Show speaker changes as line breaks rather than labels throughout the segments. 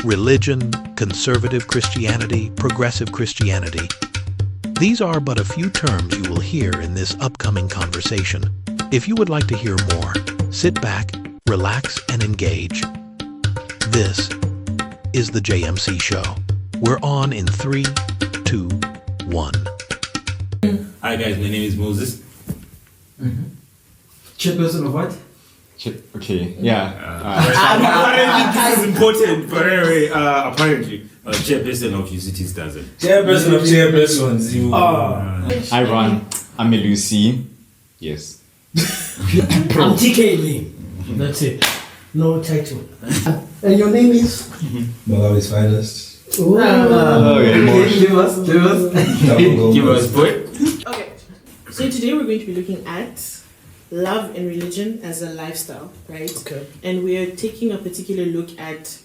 religion, conservative Christianity, progressive Christianity. These are but a few terms you will hear in this upcoming conversation. If you would like to hear more, sit back, relax, and engage. This is the JMC Show. We're on in 3, 2, 1.
Hi guys, my name is Moses.
Chairperson of what?
Okay, yeah.
Apparently this is important, but anyway, apparently, chairperson of UCT's doesn't.
Chairperson of chairpersons. You.
Hi Ron, I'm Lucy. Yes.
I'm TK name. That's it. No title. And your name is?
Malawi's finest.
Okay,
Give us.
Give us, boy.
Okay, so today we're going to be looking at love and religion as a lifestyle, right?
Okay.
And we're taking a particular look at,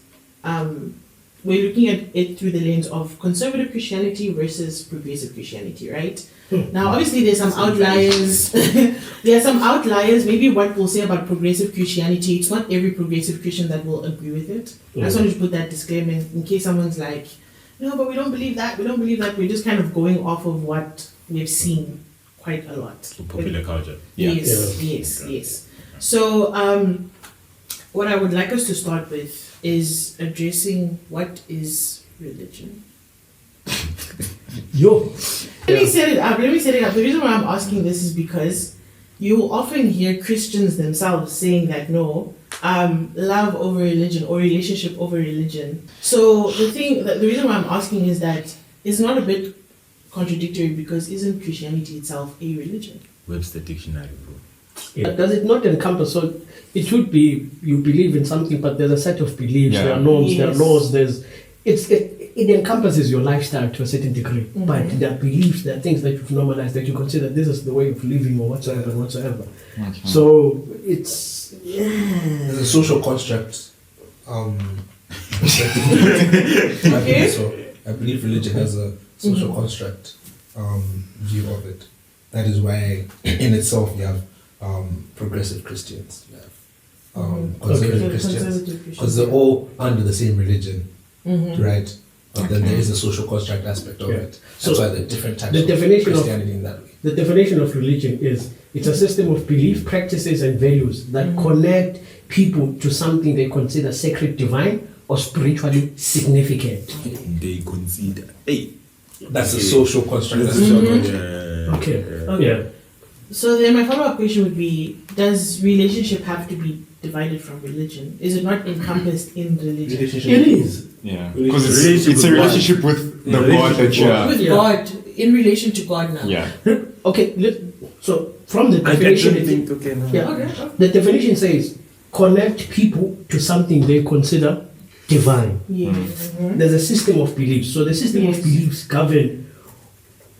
we're looking at it through the lens of conservative Christianity versus progressive Christianity, right? Now, obviously, there's some outliers. There are some outliers. Maybe what we'll say about progressive Christianity, it's not every progressive Christian that will agree with it. I just wanted to put that disclaimer in case someone's like, no, but we don't believe that. We don't believe that. We're just kind of going off of what we've seen quite a lot.
Popular culture.
Yes. So, what I would like us to start with is addressing what is religion. Let me set it up. The reason why I'm asking this is because you often hear Christians themselves saying that no, love over religion or relationship over religion. So the reason why I'm asking is that it's not a bit contradictory because isn't Christianity itself a religion?
Webster Dictionary, bro.
Yeah. Does it not encompass? So it should be you believe in something, but there's a set of beliefs.
Yeah.
There are norms. There are
Yes.
laws. It encompasses your lifestyle to a certain degree, but there are beliefs, there are things that you've normalized that you consider this is the way of living or whatsoever.
Okay.
So it's
There's a social construct. I believe so. I believe religion has a social construct view of it. That is why, in itself, you have progressive Christians, you have conservative Christians, because they're all under the same religion, right? But then there is a social construct aspect of it.
So
That's why there are different types
the
of
definition of-
Christianity in that way.
the definition of religion is it's a system of belief, practices, and values that connect people to something they consider sacred, divine, or spiritually significant.
They consider. Hey.
That's a social construct.
That's
That's
a
a social
social
construct.
Okay.
Yeah.
So then my follow-up question would be, does relationship have to be divided from religion? Is it not encompassed in religion?
It is.
Yeah,
Relationship
because it's
with
a
God.
relationship with the
Relationship
God that
with
you're.
With
Yeah.
God, in relation to God now.
Yeah.
Okay, so from the
I
definition,
don't think, okay, no.
yeah,
Okay.
the definition says connect people to something they consider divine.
Yeah.
There's a system of beliefs. So the system of
Yes.
beliefs govern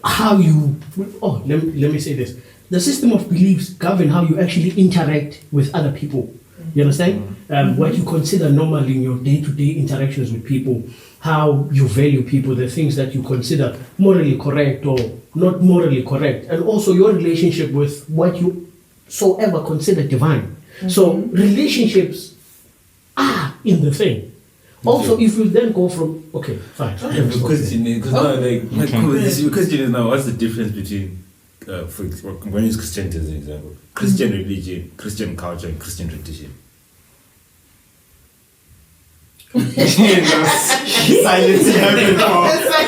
how you. Oh, let me say this. The system of beliefs govern how you actually interact with other people. You understand? What you consider normal in your day-to-day interactions with people, how you value people, the things that you consider morally correct or not morally correct, and also your relationship with what you so ever consider divine. So relationships are in the thing. Also, if you then go from fine.
The question is, because now, like, my question is now, what's the difference between, for example, I'm going to use Christianity as an example, Christian religion, Christian culture, and Christian tradition.
Silencing happened for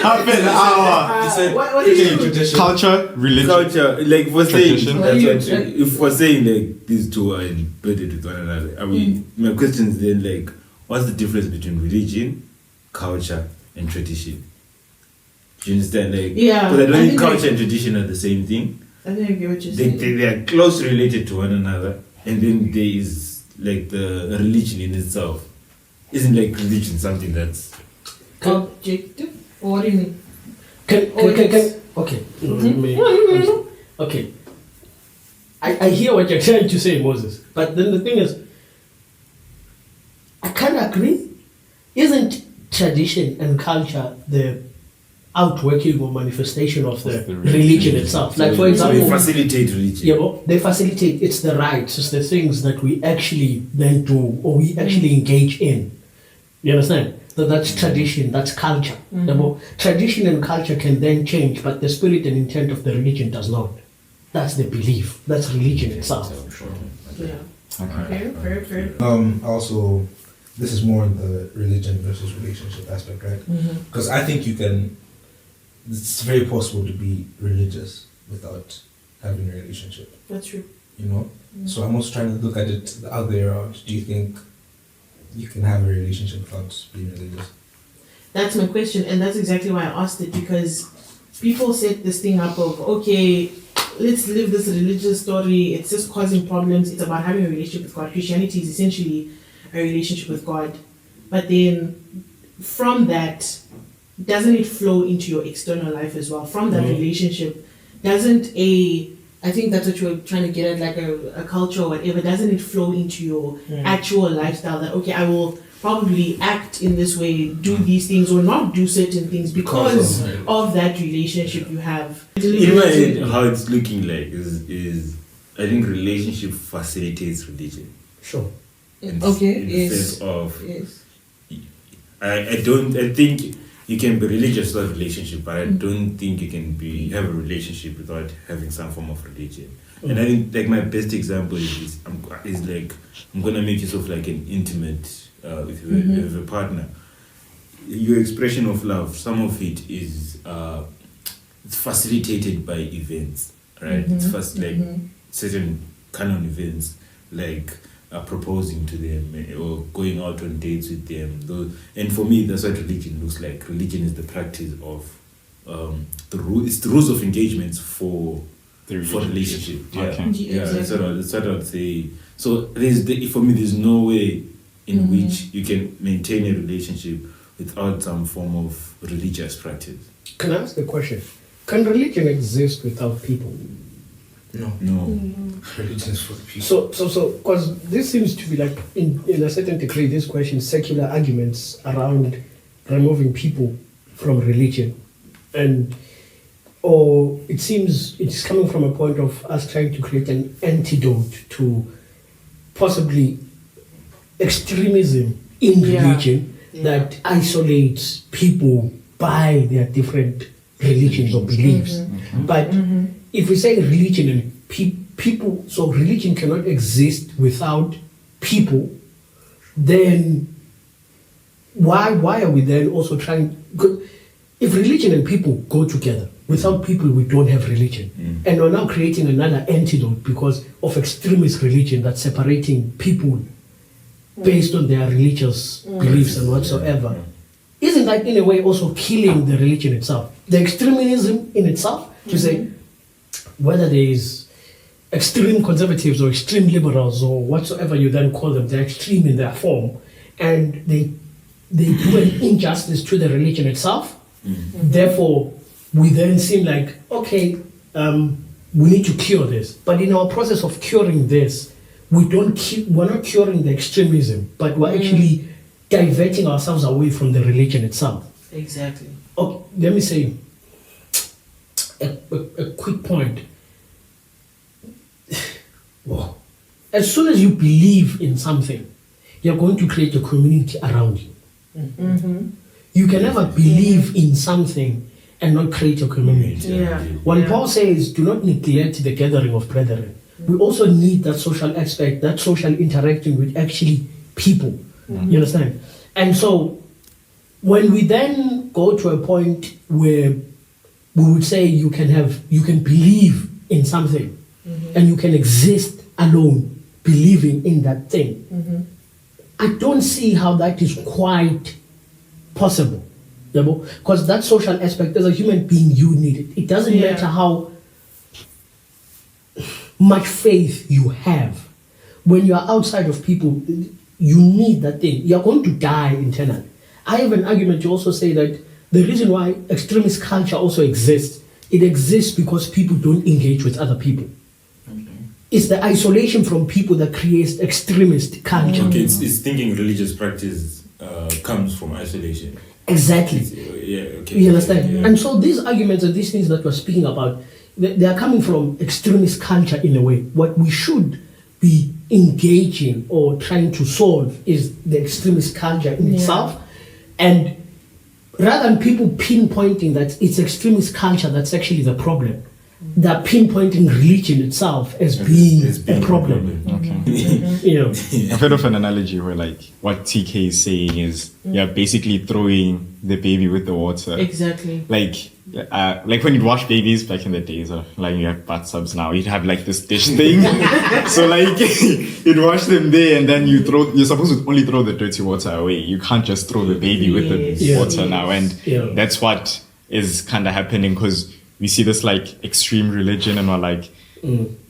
half an hour.
What did you
Culture, religion.
Culture, like for saying,
Tradition.
that's what, if we're saying like these two are embedded with one another, I mean, my question is then like, what's the difference between religion, culture, and tradition? Do you understand? Like,
Yeah,
because I don't
I
think
think
culture
like-
and tradition are the same thing.
I think I get what you're saying.
They are closely related to one another, and then there is like the religion in itself. Isn't like religion something that's
Objective? Or what do you mean?
Okay. Okay. I hear what you're trying to say, Moses. But then the thing is, I kind of agree. Isn't tradition and culture the outworking or manifestation of the religion itself? Like, for
they
example,
facilitate religion.
yeah, but they facilitate, it's the rights, it's the things that we actually then do or we actually engage in. You understand? That's tradition, that's culture. Tradition and culture can then change, but the spirit and intent of the religion does not. That's the belief. That's religion itself.
Yeah. Okay, very fair.
Also, this is more in the religion versus relationship aspect, right? Because I think it's very possible to be religious without having a relationship,
That's true.
you know? So I'm also trying to look at it the other way around. Do you think you can have a relationship without being religious?
That's my question, and that's exactly why I asked it, because people set this thing up of, okay, let's live this religious story, it's just causing problems, it's about having a relationship with God. Christianity is essentially a relationship with God. But then from that, doesn't it flow into your external life as well? From that relationship, I think that's what you were trying to get at, like a culture or whatever, doesn't it flow into your actual lifestyle that, okay, I will probably act in this way, do these things, or not do certain things because of that relationship you have.
In my head, how it's looking like is I think relationship facilitates religion.
Sure.
In the sense of, I think you can be religious without relationship, but I don't think you can have a relationship without having some form of religion. And I think like my best example is like I'm gonna make use of like an intimate with a partner. Your expression of love, some of it is it's facilitated by events, right? It's first like certain canon events, like proposing to them or going out on dates with them. And for me, that's what religion looks like. Religion is the practice of the rules of engagements for relationship. Yeah, that's what I would say. So for me, there's no way in which you can maintain a relationship without some form of religious practice.
Can I ask a question? Can religion exist without people?
No. Religion is for the people.
So, because this seems to be like, in a certain degree, this question, secular arguments around removing people from religion. Or it seems it's coming from a point of us trying to create an antidote to possibly extremism in religion that isolates people by their different religions or beliefs. But if we say religion and people, so religion cannot exist without people, then why are we then also trying? If religion and people go together, without people we don't have religion. And we're now creating another antidote because of extremist religion that's separating people based on their religious beliefs and whatsoever. Isn't that in a way also killing the religion itself? The extremism in itself, to say whether there is extreme conservatives or extreme liberals or whatsoever you then call them, they're extreme in their form, and they do an injustice to the religion itself. Therefore, we then seem like, okay, we need to cure this. But in our process of curing this, we're not curing the extremism, but we're actually diverting ourselves away from the religion itself.
Exactly.
Oh, let me say a quick point. Wow. As soon as you believe in something, you're going to create a community around you. You can never believe in something and not create a community. When Paul says, do not neglect the gathering of brethren, we also need that social aspect, that social interaction with actually people. You understand? And so when we then go to a point where we would say you can believe in something and you can exist alone believing in that thing, I don't see how that is quite possible. Because that social aspect, as a human being, you need it. It doesn't matter how much faith you have. When you are outside of people, you need that thing. You are going to die internally. I have an argument to also say that the reason why extremist culture also exists, it exists because people don't engage with other people. It's the isolation from people that creates extremist culture.
Okay, it's thinking religious practice comes from isolation.
Exactly. You understand?
Yeah.
And so these arguments and these things that we're speaking about, they are coming from extremist culture in a way. What we should be engaging or trying to solve is the extremist culture in itself. And rather than people pinpointing that it's extremist culture that's actually the problem, they're pinpointing religion itself as being a problem. You know,
I've heard of an analogy where, like, what TK is saying is you're basically throwing the baby with the water.
Exactly.
Like when you'd wash babies back in the days, or like you have bathtubs now, you'd have like this dish thing. So like you'd wash them there, and then you're supposed to only throw the dirty water away. You can't just throw the baby with the water now, and that's what is kind of happening, because we see this like extreme religion, and we're like,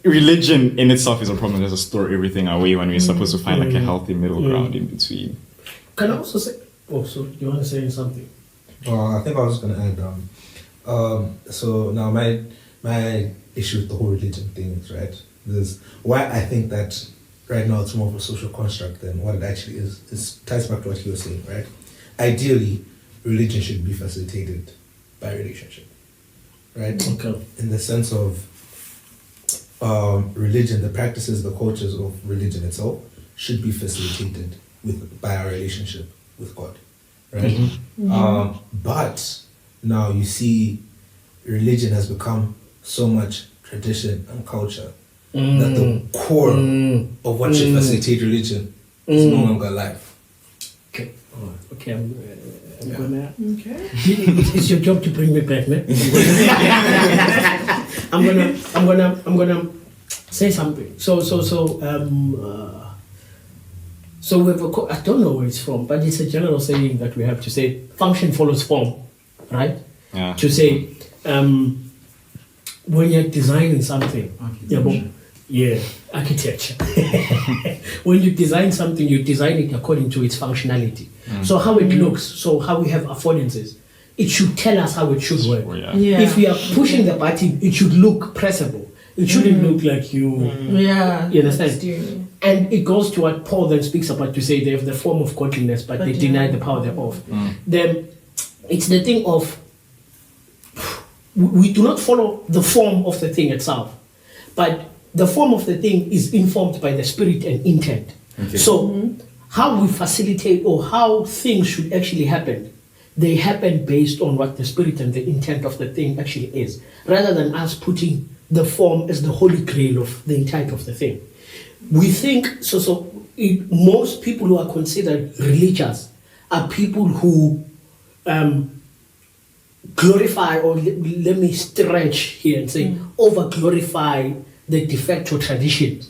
religion in itself is a problem. There's to store everything away when we're supposed to find like a healthy middle ground in between.
Can I also say? Oh, so you want to say something?
I think I was going to add. So now my issue with the whole religion thing is, right, there's why I think that right now it's more of a social construct than what it actually is. It ties back to what you were saying, right? Ideally, religion should be facilitated by relationship, right?
Okay.
In the sense of religion, the practices, the cultures of religion itself should be facilitated by our relationship with God, right? But now you see religion has become so much tradition and culture that the core of what should facilitate religion is no longer alive.
Okay. Okay. I'm gonna.
Okay.
It's your job to bring me back, man. I'm gonna say something. So we have I don't know where it's from, but it's a general saying that we have to say function follows form, right?
Yeah.
To say when you're designing something, architecture. When you design something, you design it according to its functionality. So how it looks, so how we have affordances, it should tell us how it should work. If we are pushing the button, it should look pressable. It shouldn't look like you. You understand? And it goes to what Paul then speaks about, to say they have the form of godliness, but they deny the power thereof. Then it's the thing of, we do not follow the form of the thing itself, but the form of the thing is informed by the spirit and intent. So how we facilitate or how things should actually happen, they happen based on what the spirit and the intent of the thing actually is, rather than us putting the form as the holy grail of the intent of the thing. We think, most people who are considered religious are people who glorify, or let me stretch here and say, over-glorify the de facto tradition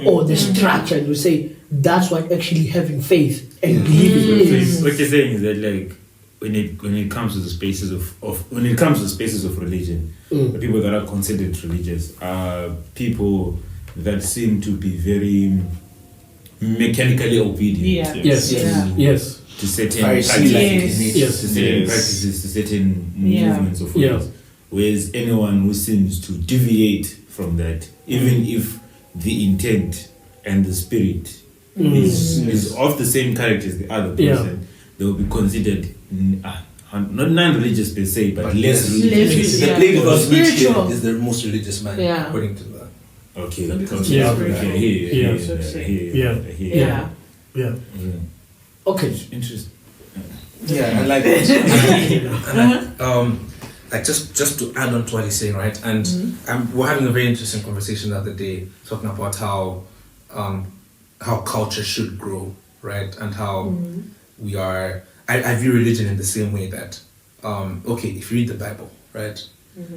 or the structure, and you say that's what actually having faith and believing is.
What you're saying is that, like, when it comes to the spaces of religion, the people that are considered religious are people that seem to be very mechanically obedient.
Yes.
To certain
Yes.
practices, to certain movements of ways. Whereas anyone who seems to deviate from that, even if the intent and the spirit is of the same character as the other person, they will be considered not non-religious per se, but less religious.
The plague of
spiritual
is the most religious man, according to that.
Okay.
Okay.
Interesting.
Yeah, and like, like just to add on to what he's saying, right? And we're having a very interesting conversation the other day, talking about how culture should grow, right? And how we are. I view religion in the same way that, okay, if you read the Bible, right?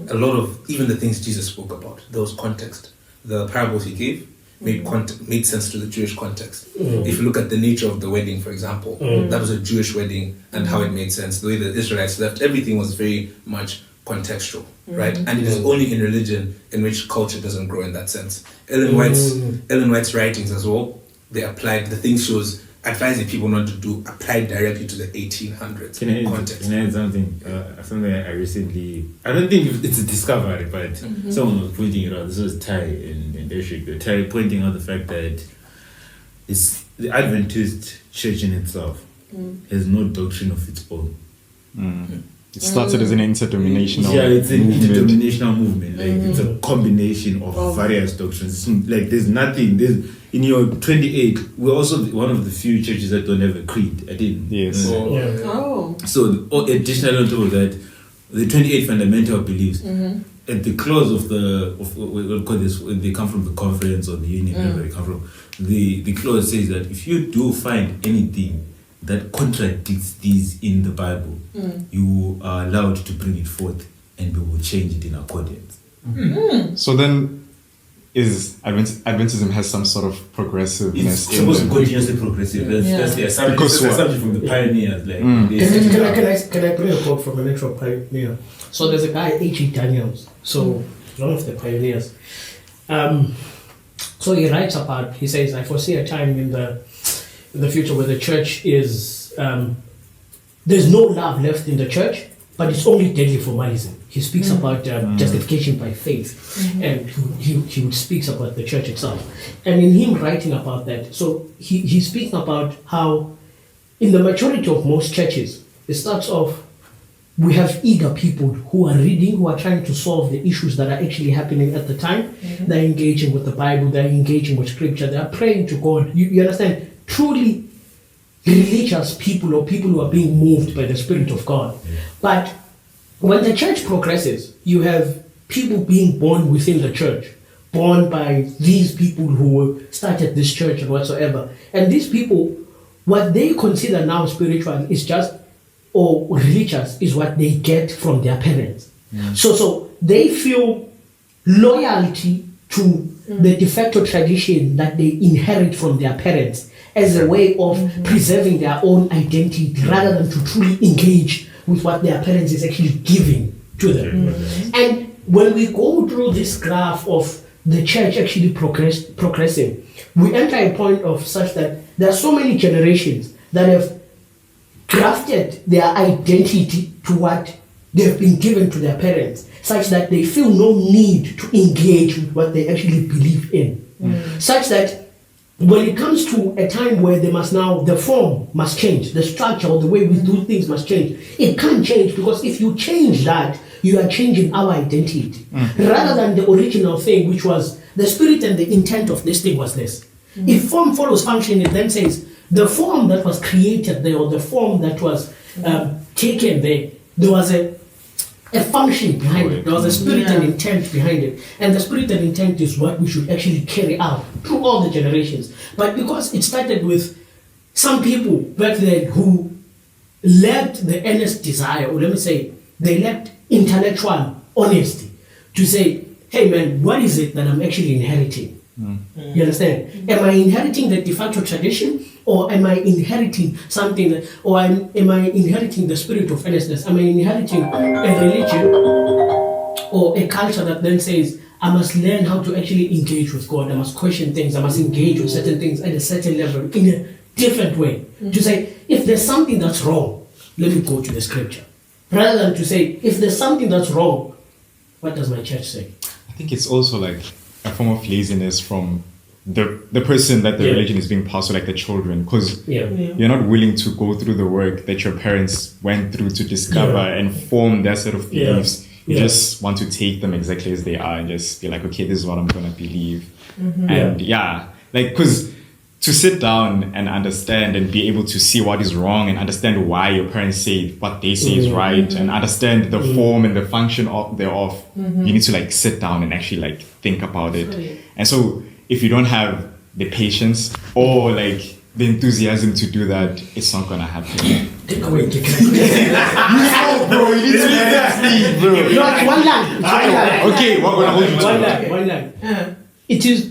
A lot of even the things Jesus spoke about, there was context. The parables he gave made sense to the Jewish context. If you look at the nature of the wedding, for example, that was a Jewish wedding, and how it made sense. The way the Israelites left, everything was very much contextual, right? And it is only in religion in which culture doesn't grow in that sense. Ellen White's writings as well, they applied the things she was advising people not to do, applied directly to the 1800s context.
Can I add something? Something I recently, I don't think it's a discovery, but someone was pointing it out. This was Ty in Eshik. Ty pointing out the fact that it's the Adventist church in itself has no doctrine of its own.
It started as an interdenominational
Yeah, it's an
movement.
interdenominational movement. Like it's a combination of various doctrines. It's like there's nothing. There's in your 28. We're also one of the few churches that don't have a creed. I didn't.
Yes.
Oh.
So additionally on top of that, the 28 fundamental beliefs. At the close of we'll call this, when they come from the conference or the union, wherever they come from, the clause says that if you do find anything that contradicts these in the Bible, you are allowed to bring it forth and we will change it in accordance.
So then, is Adventism has some sort of progressiveness
It's
in
supposed to
them?
continuously progressive. That's the assumption.
Because
That's the
what?
assumption from the pioneers. Like they set it up.
Can I bring a quote from an actual pioneer? So there's a guy, H.E. Daniels. So one of the pioneers. So he writes about. He says, "I foresee a time in the future where the church is there's no love left in the church, but it's only deadly formalism." He speaks about justification by faith, and he speaks about the church itself. And in him writing about that, so he's speaking about how in the majority of most churches, it starts off, we have eager people who are reading, who are trying to solve the issues that are actually happening at the time. They're engaging with the Bible, they're engaging with scripture, they're praying to God. You understand? Truly religious people, or people who are being moved by the Spirit of God. But when the church progresses, you have people being born within the church, born by these people who started this church and whatsoever. And these people, what they consider now spiritual is just, or religious, is what they get from their parents. So they feel loyalty to the de facto tradition that they inherit from their parents as a way of preserving their own identity rather than to truly engage with what their parents is actually giving to them. And when we go through this graph of the church actually progressing, we enter a point of such that there are so many generations that have grafted their identity to what they've been given to their parents, such that they feel no need to engage with what they actually believe in. Such that when it comes to a time where they must now, the form must change, the structure or the way we do things must change. It can't change, because if you change that, you are changing our identity. Rather than the original thing, which was the spirit and the intent of this thing was this. If form follows function, it then says the form that was created there, or the form that was taken there, there was a function behind it. There was a spirit and intent behind it. And the spirit and intent is what we should actually carry out through all the generations. But because it started with some people back then who lacked the earnest desire, or let me say, they lacked intellectual honesty to say, hey man, what is it that I'm actually inheriting? You understand? Am I inheriting the de facto tradition? Or am I inheriting something that, or am I inheriting the spirit of earnestness? Am I inheriting a religion or a culture that then says, I must learn how to actually engage with God, I must question things, I must engage with certain things at a certain level in a different way. To say, if there's something that's wrong, let me go to the scripture. Rather than to say, if there's something that's wrong, what does my church say?
I think it's also like a form of laziness from the person that the religion is being passed to, like the children, because you're not willing to go through the work that your parents went through to discover and form their set of beliefs. You just want to take them exactly as they are and just be like, okay, this is what I'm gonna believe. And like, because to sit down and understand and be able to see what is wrong and understand why your parents say what they say is right and understand the form and the function of thereof, you need to like sit down and actually like think about it. And so if you don't have the patience or like the enthusiasm to do that, it's not gonna happen.
Take away.
Bro, you need to let that bro.
No, one line.
Okay, what would I hold you to?
One line. It is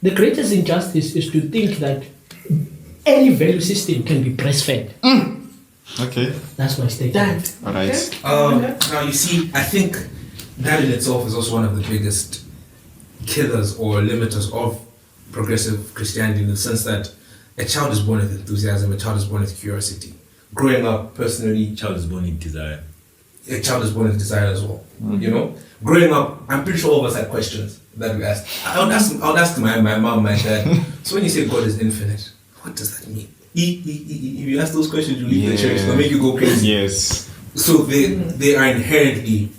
the greatest injustice is to think that any value system can be breastfed.
Okay.
That's my statement.
All right.
Now you see, I think that in itself is also one of the biggest killers or limiters of progressive Christianity, in the sense that a child is born with enthusiasm, a child is born with curiosity. Growing up, personally,
Child is born in desire.
a child is born with desire as well. You know, growing up, I'm pretty sure all of us had questions that we asked. I would ask my mom, my dad. So when you say God is infinite, what does that mean? If you ask those questions, you leave the church. They'll make you go crazy.
Yes.
So they are inherently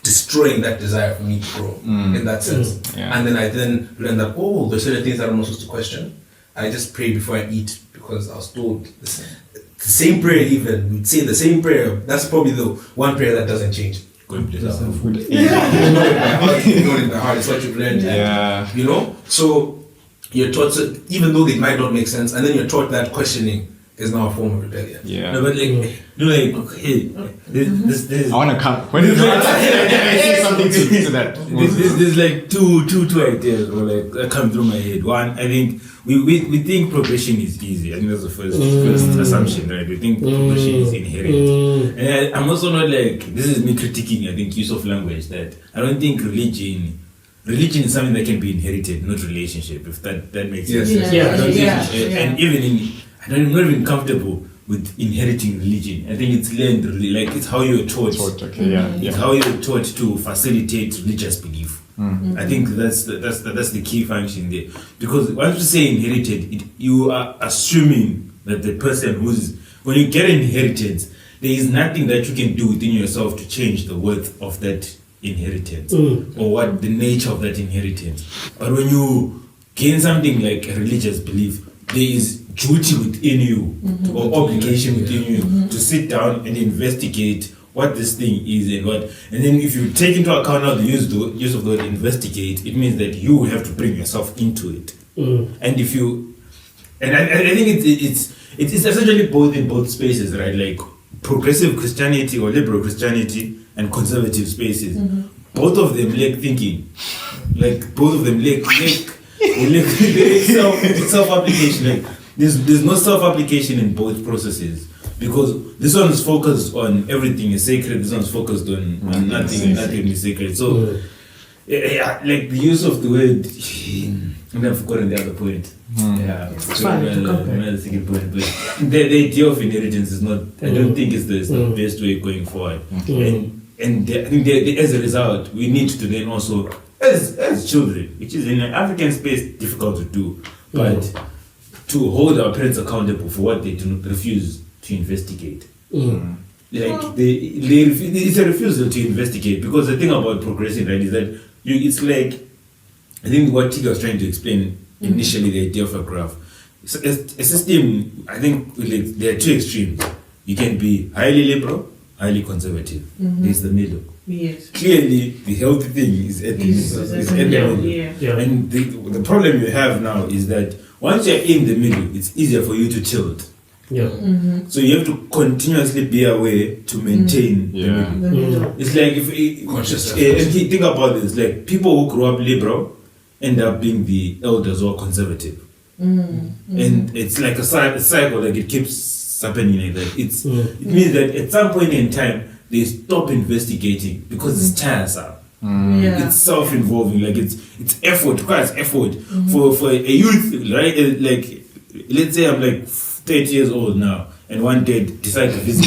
destroying that desire for me to grow in that sense.
Yeah.
And then I then learn that, there's certain things that I'm not supposed to question. I just pray before I eat because I was told the same prayer even. We'd say the same prayer. That's probably the one prayer that doesn't change. Going to place some food. You know it by heart. It's what you've learned.
Yeah.
You know? So you're taught, even though they might not make sense, and then you're taught that questioning is now a form of rebellion.
Yeah.
No, but hey, this
I want to come. When did I say something to that?
there's like two ideas or like that come through my head. One, I think we think progression is easy. I think that's the first assumption, right? We think progression is inherent. And I'm also not like, this is me critiquing, I think, use of language, that I don't think religion is something that can be inherited, not relationship, if that makes sense.
Yeah.
I don't think, and even I'm not even comfortable with inheriting religion. I think it's learned, like it's how you're taught.
Okay, yeah.
It's how you're taught to facilitate religious belief. I think that's the key function there. Because once you say inherited, you are assuming that the person when you get an inheritance, there is nothing that you can do within yourself to change the worth of that inheritance or what the nature of that inheritance. But when you gain something like a religious belief, there is duty within you or obligation within you to sit down and investigate what this thing is and then if you take into account now the use of the word investigate, it means that you have to bring yourself into it. And if you and I think it's essentially both in both spaces, right? Like progressive Christianity or liberal Christianity and conservative spaces. Both of them lack thinking. Like both of them lack self-application. Like there's no self-application in both processes, because this one is focused on everything is sacred, this one's focused on nothing is sacred. So like the use of the word, and I've forgotten the other point.
It's fine to come back.
Another second point, but the idea of inheritance is not, I don't think it's the best way going forward. And I think as a result, we need to then also, as children, which is in an African space difficult to do, but to hold our parents accountable for what they do not refuse to investigate. Like it's a refusal to investigate, because the thing about progressing, right, is that it's like, I think what Tika was trying to explain initially, the idea of a graph. It's a system, I think like, there are two extremes. You can be highly liberal, highly conservative. There's the middle.
Yes.
Clearly, the healthy thing is at the middle. It's at the middle.
Yeah.
And the problem you have now is that once you're in the middle, it's easier for you to tilt. So you have to continuously be aware to maintain the middle. It's like if think about this, like people who grow up liberal end up being the elders who are conservative. And it's like a cycle, like it keeps happening like that. It means that at some point in time they stop investigating because it's tiresome. It's self-involving, like it's effort, requires effort for a youth, right? Like let's say I'm like 30 years old now, and one day decide to visit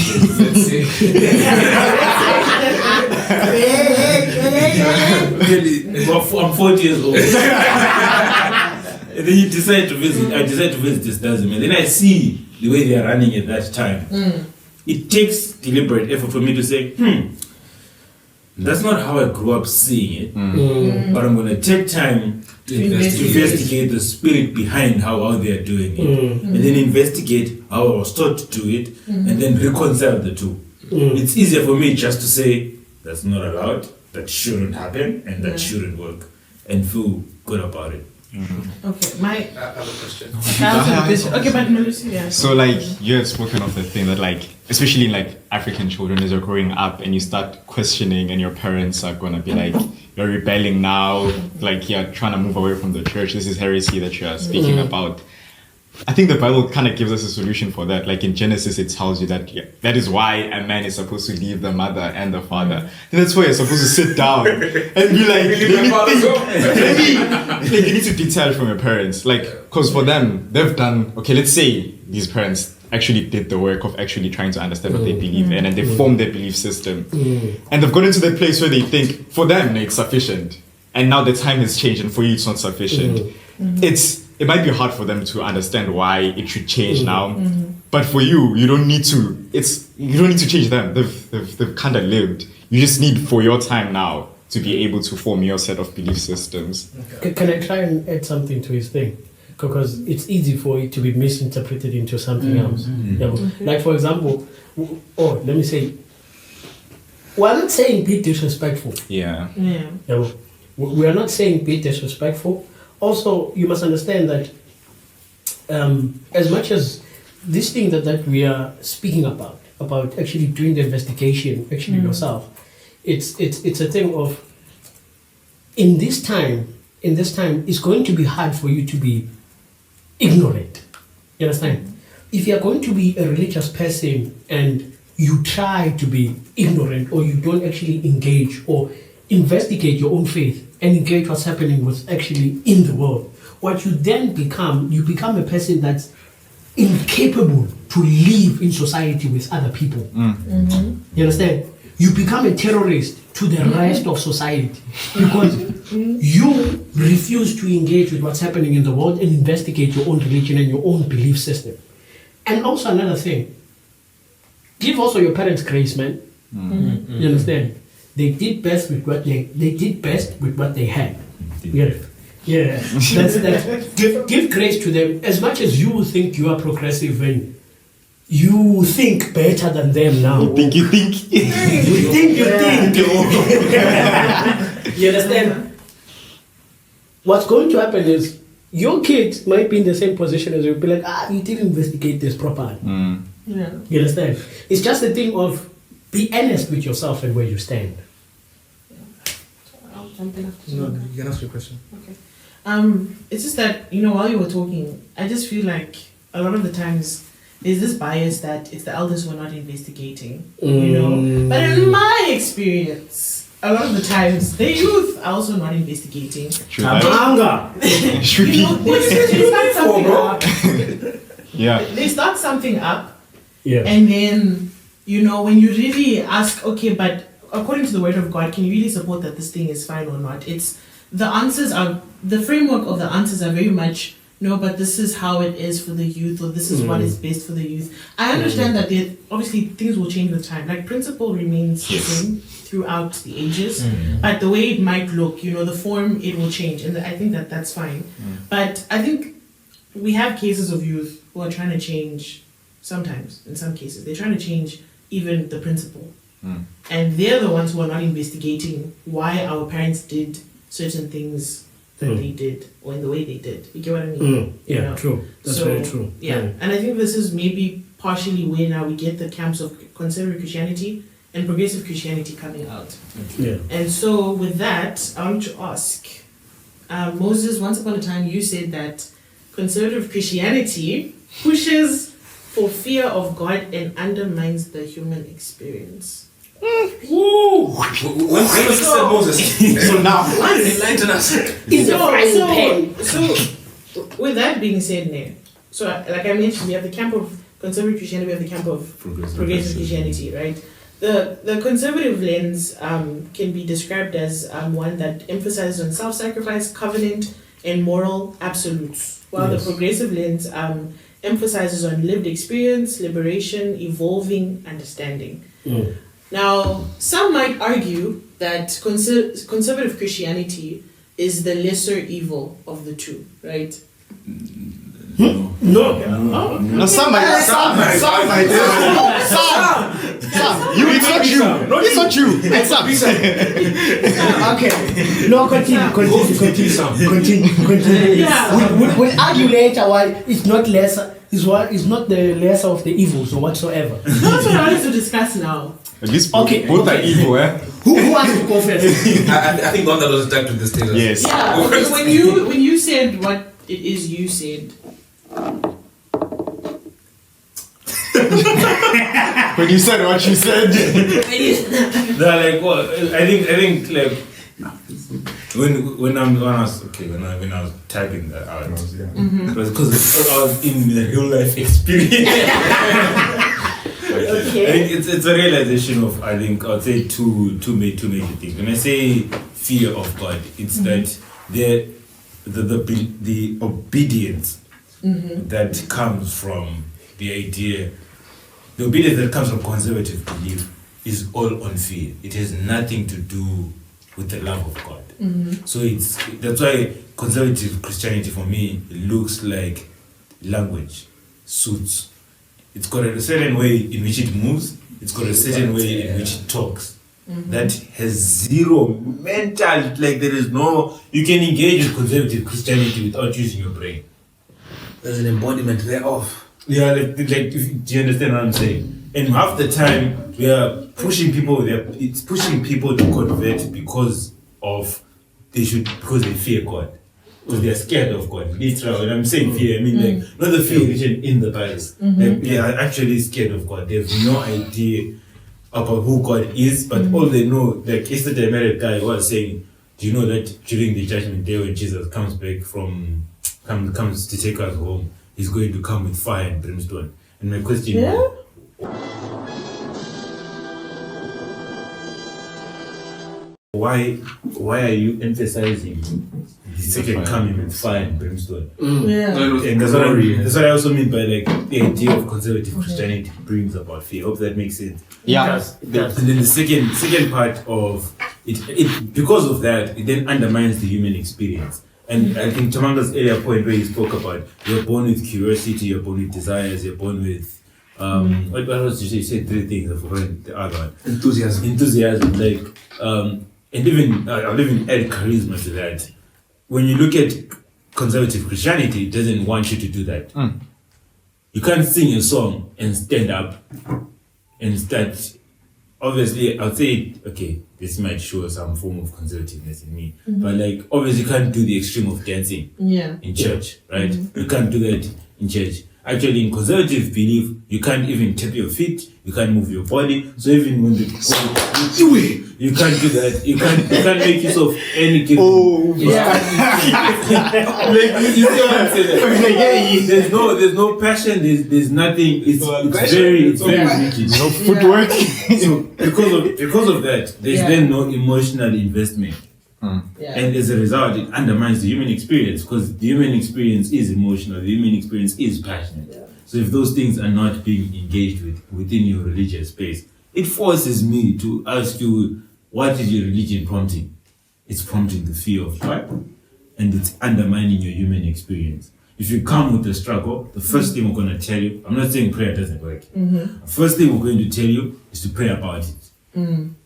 I'm 40 years old. And then you decide to visit. I decide to visit this dozen, and then I see the way they are running at that time. It takes deliberate effort for me to say, that's not how I grew up seeing it, but I'm going to take time to investigate the spirit behind how they are doing it, and then investigate how I was taught to do it, and then reconcile the two. It's easier for me just to say, that's not allowed, that shouldn't happen, and that shouldn't work, and feel good about it.
Okay,
I have a question.
Okay, but Melissa, yeah.
So like you had spoken of the thing that like, especially in like African children, as you're growing up and you start questioning and your parents are gonna be like, you're rebelling now, like you're trying to move away from the church, this is heresy that you're speaking about. I think the Bible kind of gives us a solution for that. Like in Genesis, it tells you that that is why a man is supposed to leave the mother and the father. And that's why you're supposed to sit down and be like, you need to detail from your parents. Like, because for them, they've done, okay, let's say these parents actually did the work of actually trying to understand what they believe in, and they formed their belief system. And they've gotten to the place where they think, for them, it's sufficient. And now the time has changed, and for you, it's not sufficient. It might be hard for them to understand why it should change now. But for you, you don't need to. You don't need to change them. They've kind of lived. You just need for your time now to be able to form your set of belief systems.
Can I try and add something to his thing? Because it's easy for it to be misinterpreted into something else. Yeah. Like, for example, let me say, we're not saying be disrespectful.
Yeah.
Yeah. We are not saying be disrespectful. Also, you must understand that as much as this thing that we are speaking about actually doing the investigation, actually yourself, it's a thing of in this time, it's going to be hard for you to be ignorant. You understand? If you are going to be a religious person and you try to be ignorant, or you don't actually engage or investigate your own faith and engage what's happening with actually in the world, what you then become, you become a person that's incapable to live in society with other people. You understand? You become a terrorist to the rest of society because you refuse to engage with what's happening in the world and investigate your own religion and your own belief system. And also another thing, give also your parents grace, man. You understand? They did best with what they had. Yeah. That's give grace to them. As much as you think you are progressive and you think better than them now.
You think.
You think. You understand? What's going to happen is your kids might be in the same position as you. Be like, you didn't investigate this properly.
Yeah.
You understand? It's just a thing of be honest with yourself and where you stand.
I'll jump in after
No, you can ask your question.
Okay. It's just that, while you were talking, I just feel like a lot of the times there's this bias that it's the elders who are not investigating, But in my experience, a lot of the times the youth are also not investigating.
Should I? Should
They start something up.
Yeah.
They start something up,
Yeah.
and then when you really ask, okay, but according to the word of God, can you really support that this thing is fine or not? It's the framework of the answers are very much, no, but this is how it is for the youth, or this is what is best for the youth. I understand that obviously things will change with time. Like, principle remains the same throughout the ages, but the way it might look, the form, it will change, and I think that's fine. But I think we have cases of youth who are trying to change. Sometimes, in some cases, they're trying to change even the principle. And they're the ones who are not investigating why our parents did certain things that they did, or in the way they did. You get what I mean?
Yeah, true. That's very true.
Yeah, and I think this is maybe partially where now we get the camps of conservative Christianity and progressive Christianity coming out.
Yeah.
And so with that, I want to ask, Moses, once upon a time you said that conservative Christianity pushes for fear of God and undermines the human experience.
When was it said Moses?
So now,
Enlighten us.
So with that being said, so like I mentioned, we have the camp of conservative Christianity, we have the camp of progressive Christianity, right? The conservative lens can be described as one that emphasizes on self-sacrifice, covenant, and moral absolutes, while the progressive lens emphasizes on lived experience, liberation, evolving understanding. Now, some might argue that conservative Christianity is the lesser evil of the two, right?
No.
no, some might. It's not you. No, it's not you. It's some.
Okay. No, continue.
Yeah.
We'll argue later why it's not lesser. It's not the lesser of the evils or whatsoever.
That's what I wanted to discuss now.
At least both are evil, eh?
Who wants to go first?
I think the one that was attacked with the status.
Yes.
Yeah, because when you said what it is you said.
When you said what you said.
I think like when I was typing that out, it was because I was in the real life experience.
Okay.
I think it's a realization of, I would say two major things. When I say fear of God, it's that the obedience that comes from the idea, the obedience that comes from conservative belief is all on fear. It has nothing to do with the love of God. So that's why conservative Christianity for me looks like language, suits. It's got a certain way in which it moves. It's got a certain way in which it talks. That has zero mental, like there is no, you can engage with conservative Christianity without using your brain.
There's an embodiment thereof.
Yeah, like do you understand what I'm saying? And half the time we are pushing people, it's pushing people to convert because they fear God. Because they are scared of God. Literally, when I'm saying fear, I mean like not the fear written in the Bible. Like, they are actually scared of God. They have no idea about who God is, but all they know, like yesterday I met a guy who was saying, do you know that during the judgment day when Jesus comes back comes to take us home, he's going to come with fire and brimstone. And my question why are you emphasizing the second coming with fire and brimstone? And that's what I also mean by like the idea of conservative Christianity brings about fear. I hope that makes sense.
Yeah.
And then the second part of it because of that, it then undermines the human experience. And I think Tamanga's earlier point where he spoke about you're born with curiosity, you're born with desires, you're born with what else did you say? You said three things. I forgot the other one. Enthusiasm, like and even I'll even add charisma to that. When you look at conservative Christianity, it doesn't want you to do that. You can't sing a song and stand up and start. Obviously, I'll say, okay, this might show some form of conservativeness in me, but like, obviously, you can't do the extreme of dancing in church, right? You can't do that in church. Actually, in conservative belief, you can't even tap your feet, you can't move your body. So even when you can't do that. You can't make use of any gift. Like, you see what I'm saying? There's no passion. There's nothing. It's very rigid.
No footwork.
So because of that, there's then no emotional investment. And as a result, it undermines the human experience because the human experience is emotional, the human experience is passionate. So if those things are not being engaged with within your religious space, it forces me to ask you, what is your religion prompting? It's prompting the fear of God and it's undermining your human experience. If you come with a struggle, the first thing we're going to tell you, I'm not saying prayer doesn't work. The first thing we're going to tell you is to pray about it.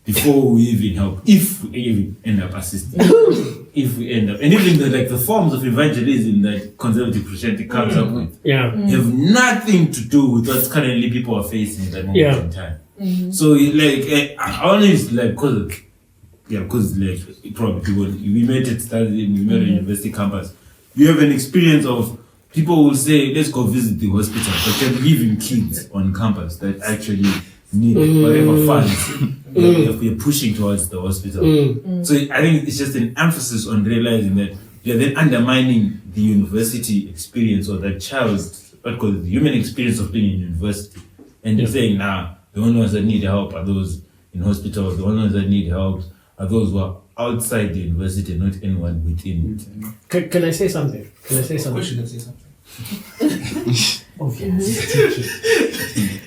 Before we even help, if we even end up assisting, if we end up, and even the forms of evangelism that conservative Christianity comes up with, have nothing to do with what currently people are facing at that moment in time. So I always because probably people we met at university campus, you have an experience of people will say, let's go visit the hospital, but you're leaving kids on campus that actually need whatever funds we're pushing towards the hospital. So I think it's just an emphasis on realizing that you're then undermining the university experience or the child's the human experience of being in university. And you're saying, the only ones that need help are those in hospitals, the only ones that need help are those who are outside the university, not anyone within it.
Can I say something?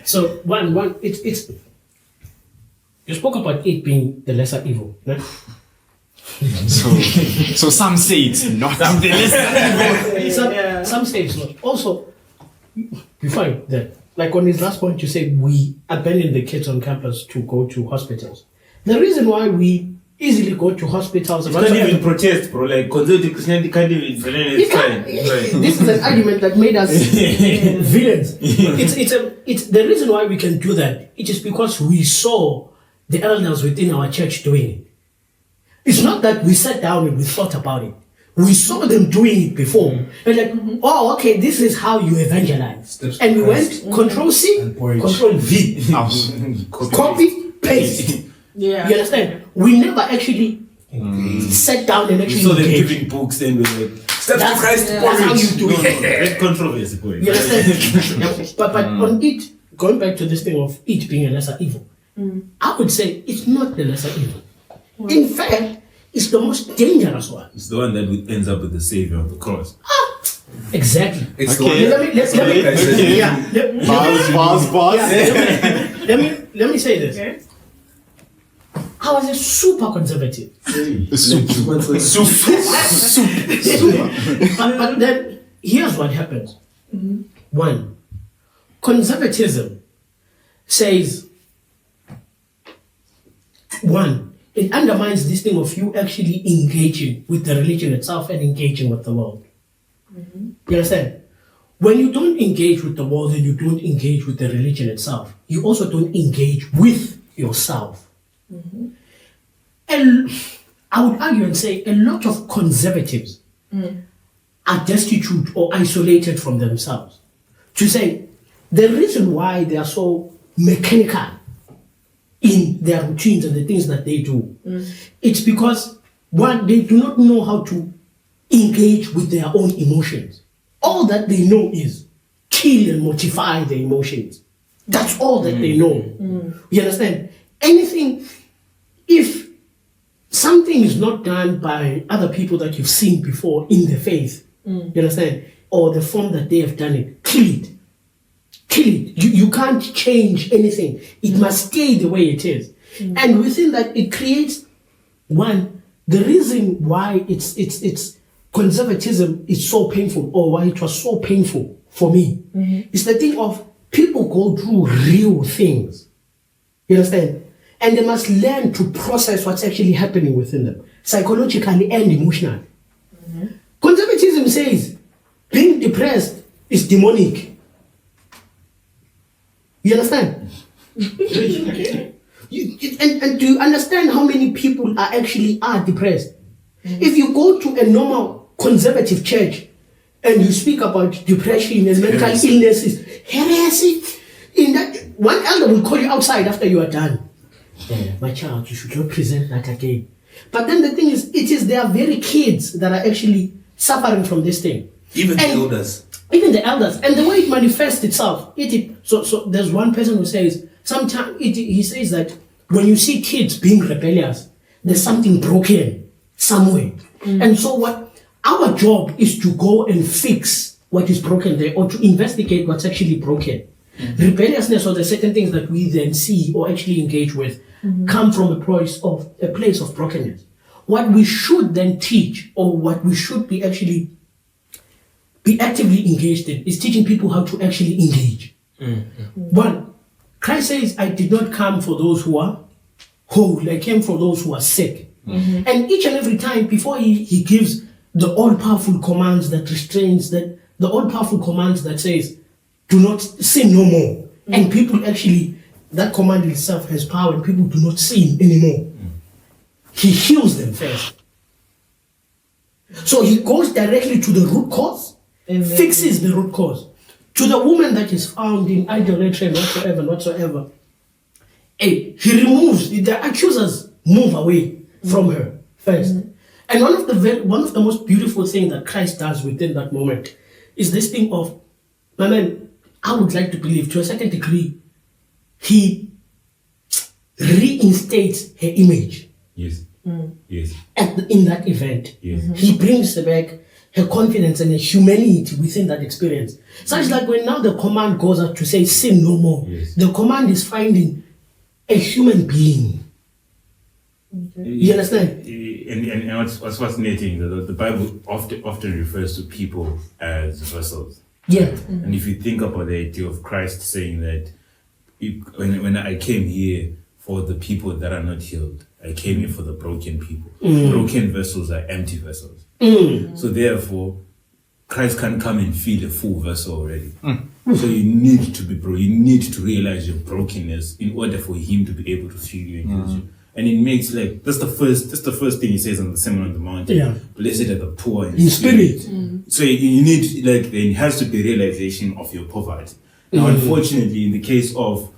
So it's you spoke about it being the lesser evil, right?
So some say it's not the lesser evil.
Some say it's not. Also, you find that, like on his last point, you said we abandon the kids on campus to go to hospitals. The reason why we easily go to hospitals.
You can't even protest, bro. Like conservative Christianity can't even
This is an argument that made us villains. It's the reason why we can do that. It is because we saw the elders within our church doing it. It's not that we sat down and we thought about it. We saw them doing it before. And like, oh, okay, this is how you evangelize. And we went Control C, Control V. Copy, paste. You understand? We never actually sat down and actually
so they're giving books and we're like,
that's how you do it.
That's controversy.
You understand? But on it, going back to this thing of it being a lesser evil, I would say it's not the lesser evil. In fact, it's the most dangerous one.
It's the one that ends up with the savior of the cross.
Exactly.
It's
Okay.
the
Let me
Okay.
yeah.
Pause.
Let me say this.
Okay.
I was a super conservative. But then here's what happens. One, conservatism says, one, it undermines this thing of you actually engaging with the religion itself and engaging with the world. You understand? When you don't engage with the world and you don't engage with the religion itself, you also don't engage with yourself. And I would argue and say a lot of conservatives are destitute or isolated from themselves. To say the reason why they are so mechanical in their routines and the things that they do, it's because one, they do not know how to engage with their own emotions. All that they know is kill and mortify the emotions. That's all that they know. You understand? Anything, if something is not done by other people that you've seen before in the faith, you understand? Or the form that they have done it, kill it. Kill it. You can't change anything. It must stay the way it is. And within that, it creates, one, the reason why it's conservatism is so painful, or why it was so painful for me, is the thing of people go through real things. You understand? And they must learn to process what's actually happening within them, psychologically and emotionally. Conservatism says being depressed is demonic. You understand? And do you understand how many people are depressed? If you go to a normal conservative church and you speak about depression and mental illnesses, heresy, in that one elder will call you outside after you are done. My child, you should not present that again. But then the thing is, it is their very kids that are actually suffering from this thing.
Even the elders.
Even the elders. And the way it manifests itself. So there's one person who says, he says that when you see kids being rebellious, there's something broken somewhere. And so what our job is to go and fix what is broken there, or to investigate what's actually broken. Rebelliousness, or the certain things that we then see or actually engage with, come from a place of brokenness. What we should then teach, or what we should be actually be actively engaged in, is teaching people how to actually engage. One, Christ says, I did not come for those who are whole, I came for those who are sick. And each and every time, before he gives the all-powerful commands that restrains, that the all-powerful commands that says, do not sin no more. And people actually, that command itself has power, and people do not sin anymore. He heals them first. So he goes directly to the root cause, fixes the root cause. To the woman that is found in idolatry and whatsoever, he removes, the accusers move away from her first. And one of the most beautiful things that Christ does within that moment is this thing of, my man, I would like to believe, to a certain degree, he reinstates her image.
Yes. Yes.
In that event.
Yes.
He brings back her confidence and her humanity within that experience. Such like when now the command goes out to say, sin no more, the command is finding a human being. You understand?
And what's fascinating, the Bible often refers to people as vessels.
Yeah.
And if you think about the idea of Christ saying that, when I came here for the people that are not healed, I came here for the broken people. Broken vessels are empty vessels. So therefore, Christ can't come and fill a full vessel already. So you need to be you need to realize your brokenness in order for him to be able to fill you and use you. And it makes that's the first thing he says on the Sermon on the Mountain. Yeah. Blessed are the poor in spirit. So you need, there has to be realization of your poverty. Now, unfortunately, in the case of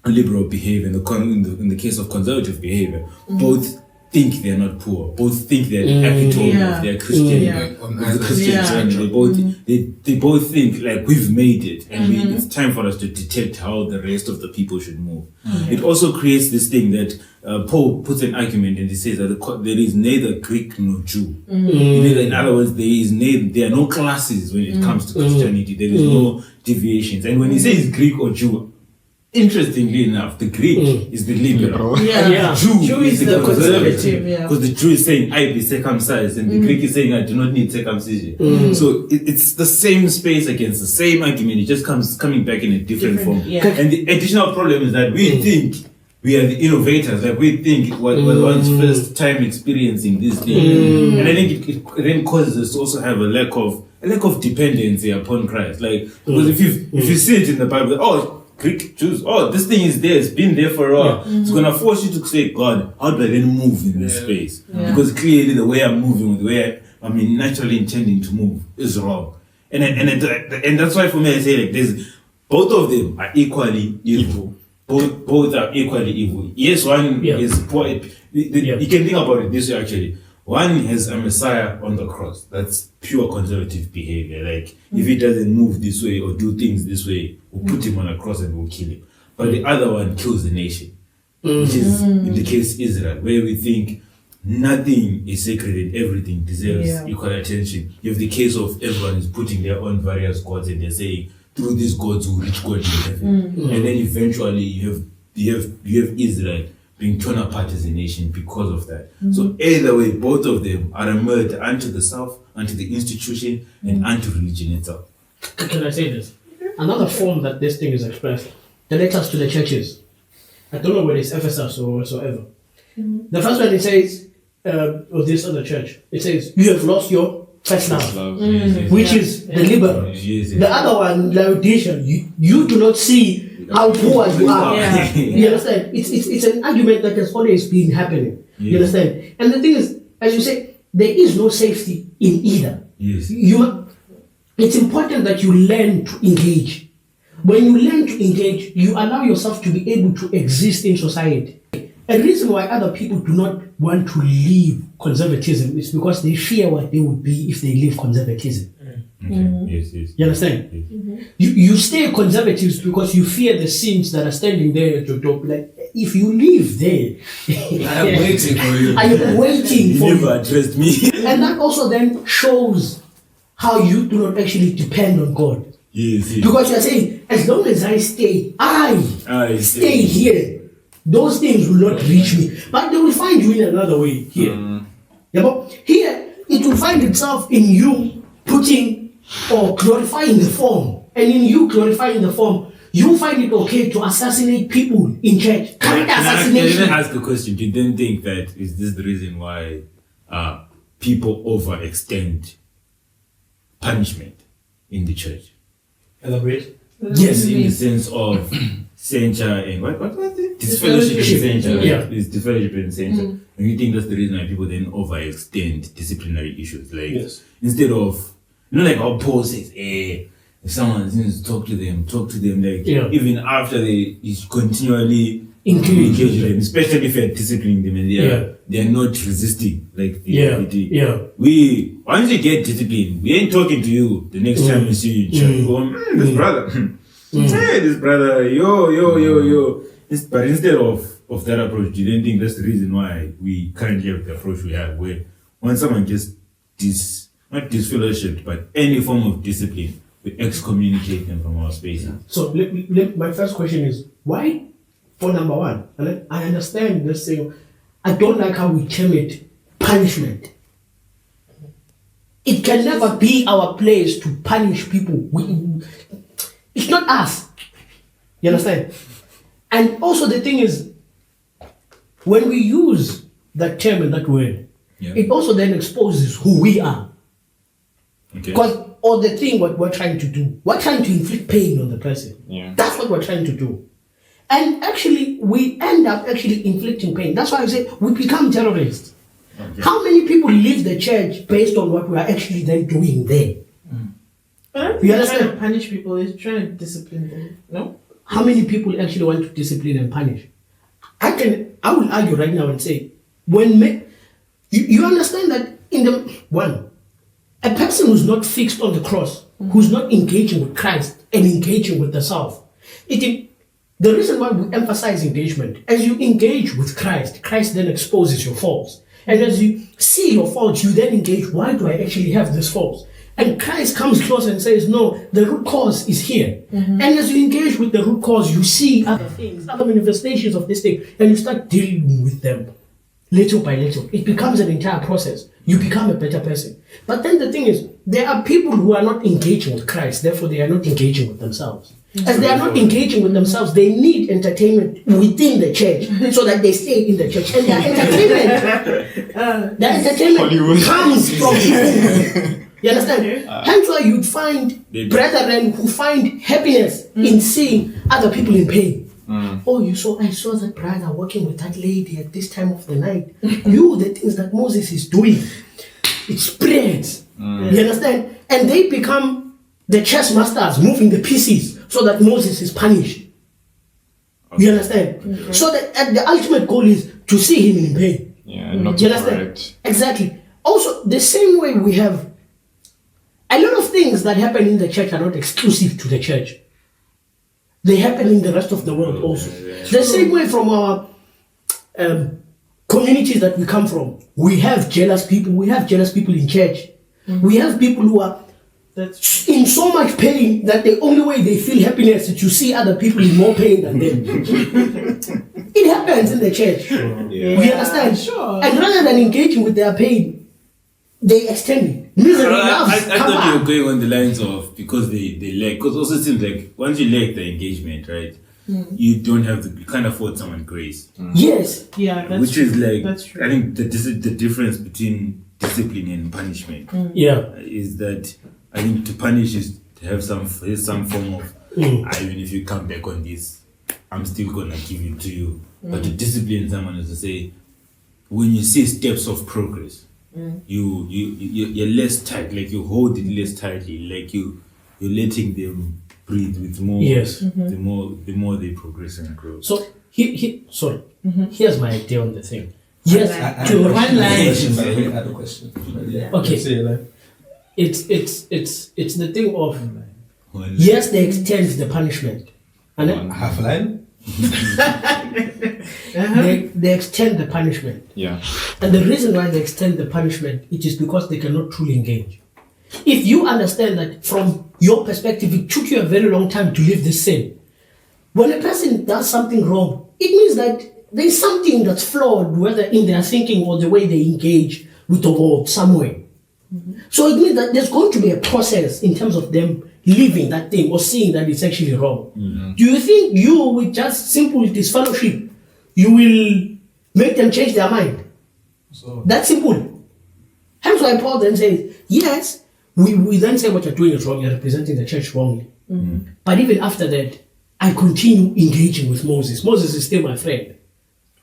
liberal behavior, in the case of conservative behavior, both think they're not poor. Both think they're the epitome of their Christian, of the Christian journey. They both they both think like we've made it, and it's time for us to detect how the rest of the people should move. It also creates this thing that Paul puts an argument, and he says that there is neither Greek nor Jew. In other words, there are no classes when it comes to Christianity. There is no deviations. And when he says Greek or Jew, interestingly enough, the Greek is the liberal.
Yeah.
Jew
is the conservative. Yeah.
Because the Jew is saying, I be circumcised, and the Greek is saying, I do not need circumcision. So it's the same space against the same argument. It just coming back in a different form.
Yeah.
And the additional problem is that we think we are the innovators. Like we think we're the ones first time experiencing this thing. And I think it then causes us to also have a lack of dependency upon Christ. Like, because if you see it in the Bible, Greek Jews, this thing is there, it's been there for a while. It's gonna force you to say, God, how do I then move in this space? Because clearly the way I'm moving, the way I'm naturally intending to move is wrong. And that's why for me I say like there's both of them are equally evil. Both are equally evil. Yes, one is poor. You can think about it this way actually. One has a Messiah on the cross. That's pure conservative behavior. Like, if he doesn't move this way or do things this way, we'll put him on a cross and we'll kill him. But the other one kills the nation, which is, in the case, Israel, where we think nothing is sacred and everything deserves equal attention. You have the case of everyone is putting their own various gods and they're saying, through these gods we'll reach God in heaven. And then eventually you have Israel being torn apart as a nation because of that. So either way, both of them are a murder unto the self, unto the institution, and unto religion itself.
Can I say this? Another form that this thing is expressed, the letters to the churches. I don't know whether it's Ephesus or whatsoever. The first one it says, of this other church, it says, you have lost your first love, which is the liberal. The other one, Laodicea, you do not see how poor you are. You understand? It's an argument that has always been happening. You understand? And the thing is, as you say, there is no safety in either. It's important that you learn to engage. When you learn to engage, you allow yourself to be able to exist in society. A reason why other people do not want to leave conservatism is because they fear what they would be if they leave conservatism.
Yes.
You understand? You stay conservatives because you fear the sins that are standing there at your door. Like, if you live there,
I am waiting for you.
I am waiting for
you.
You
never addressed me.
And that also then shows how you do not actually depend on God.
Yes.
Because you are saying, as long as I stay, I stay here, those things will not reach me. But they will find you in another way here. But here, it will find itself in you putting or glorifying the form. And in you glorifying the form, you find it okay to assassinate people in church. Can
I ask a question? Do you then think that is this the reason why people overextend punishment in the church?
Elaborate.
Yes, in the sense of censure and what was it? Disfellowship and censure. It's disfellowship and censure. And you think that's the reason why people then overextend disciplinary issues? Like, instead of, like how Paul says, if someone needs to talk to them, like, even after they is continually engage them, especially if you're disciplining them and they're not resisting. Like, once you get disciplined, we ain't talking to you the next time we see you in church. Going, this brother, hey, this brother, yo. But instead of that approach, do you then think that's the reason why we currently have the approach we have, where when someone gets not disfellowshipped, but any form of discipline, we excommunicate them from our space?
So my first question is, why, for number one, and I understand this thing, I don't like how we term it punishment. It can never be our place to punish people. It's not us. You understand? And also the thing is, when we use that term and that word, it also then exposes who we are. Because or the thing what we're trying to do, we're trying to inflict pain on the person. That's what we're trying to do. And actually, we end up actually inflicting pain. That's why I say we become terrorists. How many people leave the church based on what we are actually then doing there?
You understand? Trying to punish people, is trying to discipline them. No?
How many people actually want to discipline and punish? I will argue right now and say, you understand that a person who's not fixed on the cross who's not engaging with Christ and engaging with the self. The reason why we emphasize engagement, as you engage with Christ, Christ then exposes your faults. And as you see your faults, you then engage, why do I actually have this fault? And Christ comes close and says, no, the root cause is here. And as you engage with the root cause, you see other things, other manifestations of this thing, and you start dealing with them little by little. It becomes an entire process. You become a better person. But then the thing is, there are people who are not engaging with Christ, therefore they are not engaging with themselves. As they are not engaging with themselves, they need entertainment within the church so that they stay in the church. And their entertainment comes from people. You understand? Hence why you'd find brethren who find happiness in seeing other people in pain. Oh, I saw that brother working with that lady at this time of the night. The things that Moses is doing, it spreads. You understand? And they become the chess masters moving the pieces so that Moses is punished. You understand? So that the ultimate goal is to see him in pain.
Yeah, not to correct.
Exactly. Also, the same way we have a lot of things that happen in the church are not exclusive to the church. They happen in the rest of the world also. The same way from our communities that we come from. We have jealous people. We have jealous people in church. We have people who are in so much pain that the only way they feel happiness is to see other people in more pain than them. It happens in the church. We understand?
Sure.
And rather than engaging with their pain, they extend it. Misery loves.
I thought you were going on the lines of because they lack. Because also it seems like once you lack the engagement, right, you don't have you can't afford someone grace.
Yes.
Yeah, that's
which
true.
is like
That's true.
I think the difference between discipline and punishment
Yeah.
is that I think to punish is to have some form of even if you come back on this, I'm still gonna give it to you. But to discipline someone is to say when you see steps of progress, you're less tight, like you hold it less tightly, like you're letting them breathe with more.
Yes.
The more they progress and grow.
So here's my idea on the thing. Yes,
I
to
had
one line.
I had a question.
Okay. It's the thing of yes, they extend the punishment. And
Half a line?
they extend the punishment.
Yeah.
And the reason why they extend the punishment, it is because they cannot truly engage. If you understand that from your perspective, it took you a very long time to live this sin. When a person does something wrong, it means that there's something that's flawed, whether in their thinking or the way they engage with the world some way. So it means that there's going to be a process in terms of them living that thing or seeing that it's actually wrong. Do you think you, with just simple disfellowship, you will make them change their mind?
So
That's simple. Hence why Paul then says, yes, we then say what you're doing is wrong, you're representing the church wrongly. But even after that, I continue engaging with Moses. Moses is still my friend.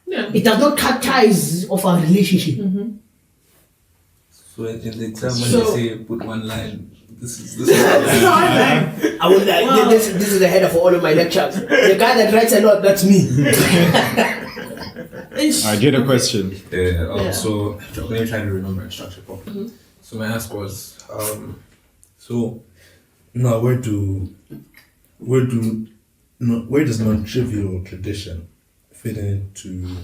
Yeah.
It does not cut ties of our relationship.
So in the exam when
So-
they say put one line, this is
I will, this is the header for all of my lectures. The guy that writes a lot, that's me.
I get a question.
So let me try to remember and structure properly. So my ask was, so
now where does non-trivial tradition fit into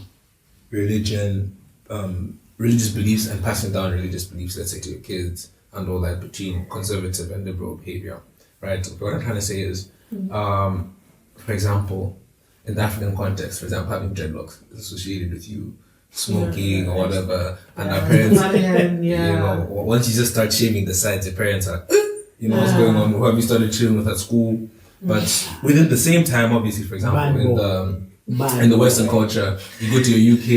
religion,
religious beliefs and passing down religious beliefs, let's say to your kids and all that between conservative and liberal behavior, right? What I'm trying to say is, for example, in the African context, for example, having dreadlocks is associated with you smoking or whatever, and our parents, you know, once you just start shaving the sides, your parents are, you know, what's going on? Who have you started chilling with at school? But within the same time, obviously, for example, in the Western culture, you go to your UK,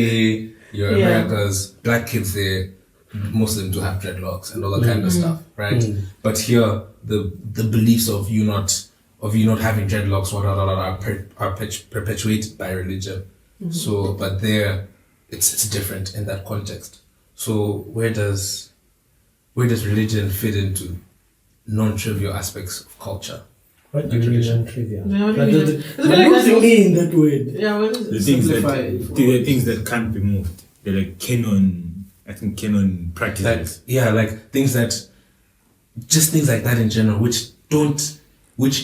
your Americas, black kids there, most of them do have dreadlocks and all that kind of stuff, right? But here, the beliefs of you not having dreadlocks are perpetuated by religion. So, but there, it's different in that context. So, where does religion fit into non-trivial aspects of culture?
What do you mean trivial?
No,
But
it's
you're
like
losing me in that word.
Yeah, what is
The
it?
things
Simplify
that
it.
the things that can't be moved. They're like canon practices.
Like things that just things like that in general, which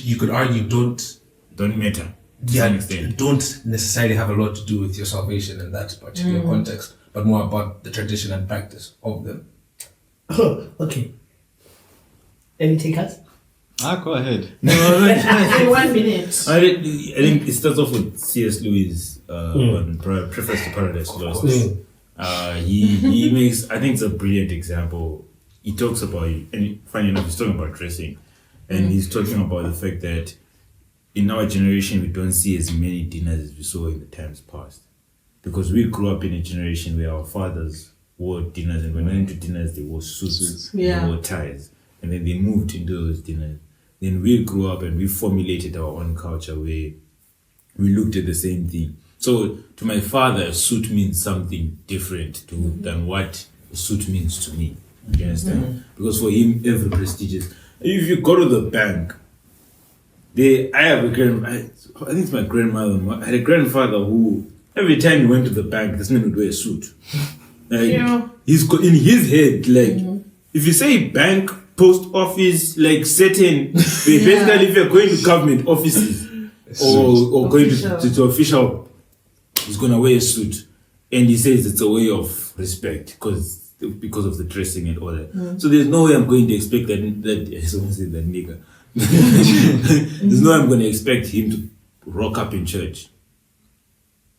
you could argue don't
matter to some extent.
don't necessarily have a lot to do with your salvation in that particular context, but more about the tradition and practice of them.
Okay. Any takers?
Go ahead.
In 1 minute.
I think it starts off with C.S. Lewis on Preface to Paradise Lost. He makes, I think it's a brilliant example. He talks about, and funny enough, he's talking about dressing, and he's talking about the fact that in our generation we don't see as many dinners as we saw in the times past, because we grew up in a generation where our fathers wore dinners, and when they went to dinners they wore suits, they wore ties, and then they moved into those dinners. Then we grew up and we formulated our own culture where we looked at the same thing. So to my father, a suit means something different than what a suit means to me. You understand? Because for him, every prestigious. If you go to the bank, I think it's my grandmother. I had a grandfather who every time he went to the bank, this man would wear a suit. He's got in his head, like if you say bank, post office, like certain, basically if you're going to government offices or going to official, he's gonna wear a suit, and he says it's a way of respect because of the dressing and all that. So there's no way I'm going to expect that someone said that nigga. There's no way I'm going to expect him to rock up in church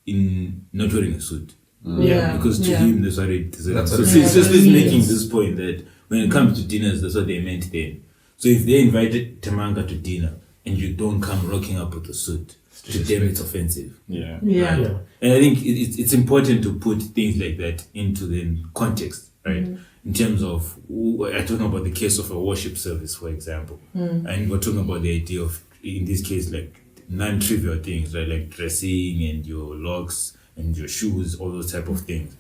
in not wearing a suit. Because to him that's what it is. So he's just making this point that when it comes to dinners, that's what they meant then. So if they invited Temanga to dinner and you don't come rocking up with a suit, to them it's offensive.
Yeah.
Right? And I think it's important to put things like that into the context, right? In terms of, I'm talking about the case of a worship service, for example. And we're talking about the idea of, in this case, like non-trivial things, right? Like dressing and your locks and your shoes, all those type of things.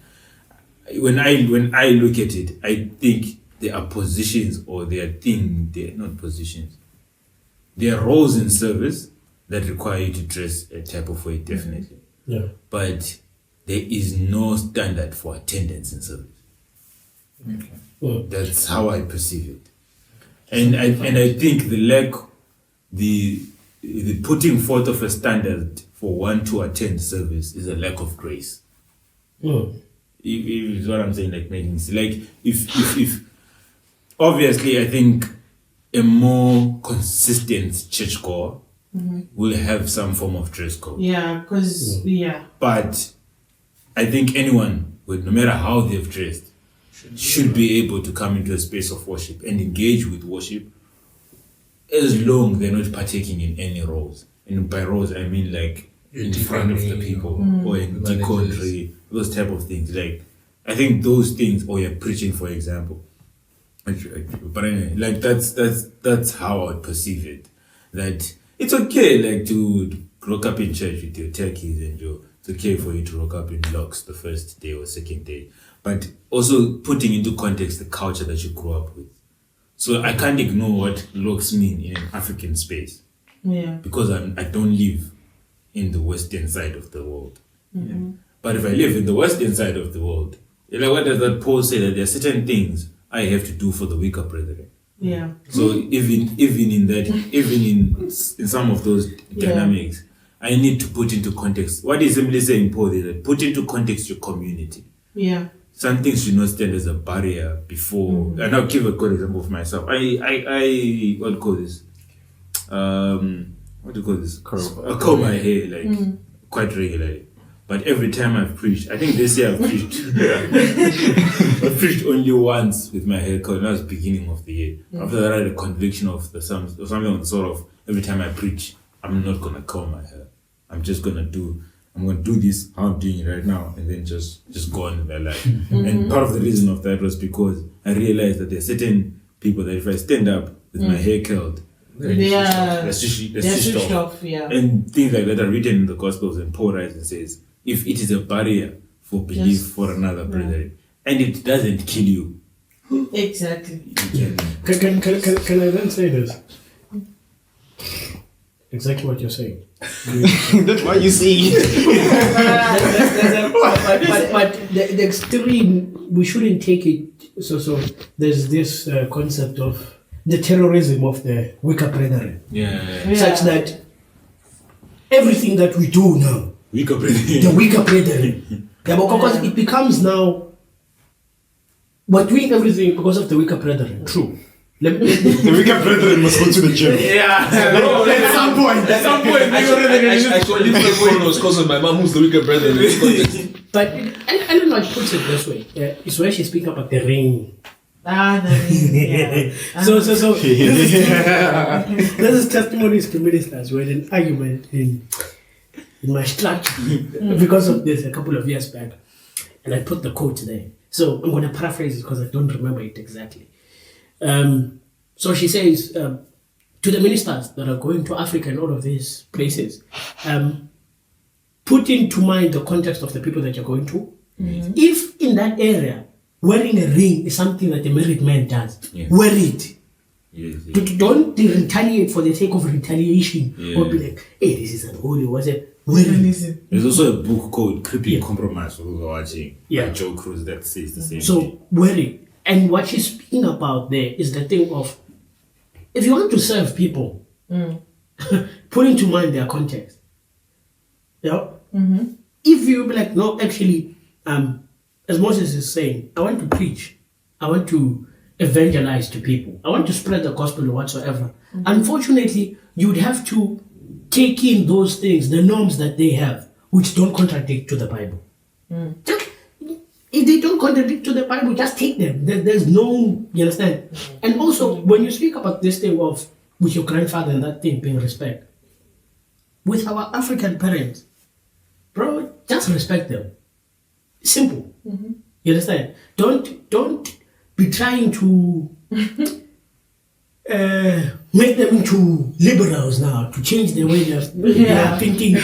When I look at it, I think there are positions or they're not positions. There are roles in service that require you to dress a type of way, definitely. But there is no standard for attendance in service. That's how I perceive it. And I think the putting forth of a standard for one to attend service is a lack of grace. If what I'm saying, like making like if obviously I think a more consistent churchgoer will have some form of dress code. But I think anyone, no matter how they've dressed, should be able to come into a space of worship and engage with worship as long they're not partaking in any roles. And by roles I mean like in front of the people or in decontry, those type of things. Like I think those things, or you're preaching, for example. But anyway, like that's how I would perceive it. That it's okay, like to rock up in church with your turkeys and it's okay for you to rock up in locks the first day or second day, but also putting into context the culture that you grew up with. So I can't ignore what locks mean in an African space, because I don't live in the western side of the world. But if I live in the western side of the world, like what does that Paul say, that there are certain things I have to do for the weaker brethren. So even in some of those dynamics, I need to put into context. What is simply saying, Paul, is that put into context your community. Some things should not stand as a barrier before. And I'll give a good example of myself. I what do you call this? What do you call this? I comb my hair like quite regularly. But every time I've preached, I think this year I've preached. I've preached only once with my hair cut, and that was beginning of the year. After that, I had a conviction of something on the sort of, every time I preach, I'm not gonna comb my hair. I'm gonna do this how I'm doing it right now, and then just go on with my life. And part of the reason of that was because I realized that there are certain people that if I stand up with my hair curled, they're switched off. And things like that are written in the Gospels, and Paul writes and says, if it is a barrier for belief for another brethren, and it doesn't kill you.
Exactly.
Can I then say this? Exactly what you're saying.
That's what you see.
But the extreme, we shouldn't take it. So there's this concept of the terrorism of the weaker brethren,
Yeah.
such that everything that we do now,
Weaker breathing.
the weaker brethren, because it becomes now, we're doing everything because of the weaker brethren. True.
The weaker brethren must go to the gym.
Yeah.
At some point.
I told you before it was because of my mom who's the weaker brother in this context.
But I don't know, it puts it this way. It's where she speaks about the rain.
Yeah.
So this is testimonies to ministers. We had an argument in my structure because of this a couple of years back, and I put the quote there. So I'm going to paraphrase it because I don't remember it exactly. So she says to the ministers that are going to Africa and all of these places, put into mind the context of the people that you're going to. If in that area wearing a ring is something that a married man does, wear it.
Yes.
Don't retaliate for the sake of retaliation or be like, hey, this is unholy, what's it? Wear it.
There's also a book called Creepy Compromise for those who are watching.
Yeah.
By Joe Cruz that says the same thing.
So wear it. And what she's speaking about there is the thing of, if you want to serve people, put into mind their context. Yeah. If you be like, no, actually, as Moses is saying, I want to preach, I want to evangelize to people, I want to spread the gospel or whatsoever. Unfortunately, you would have to take in those things, the norms that they have, which don't contradict to the Bible. Just, if they don't contradict to the Bible, just take them. There's no, you understand? And also, when you speak about this thing of with your grandfather and that thing being respect, with our African parents, bro, just respect them. Simple. You understand? Don't be trying to make them into liberals now, to change their way of thinking.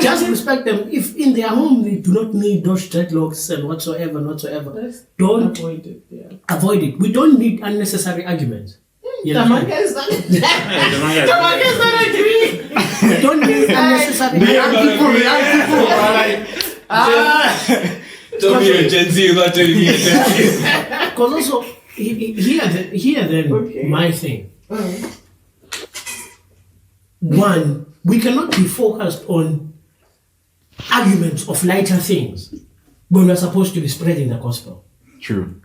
Just respect them. If in their home they do not need those dreadlocks and whatsoever, don't
Avoid it. Yeah.
avoid it. We don't need unnecessary arguments. You
The
understand?
manga is not. The manga is not agree.
We don't need unnecessary arguments.
Tell me you're Gen Z without telling me you're Gen Z.
Because also, here then, my thing. One, we cannot be focused on arguments of lighter things when we're supposed to be spreading the gospel.
True.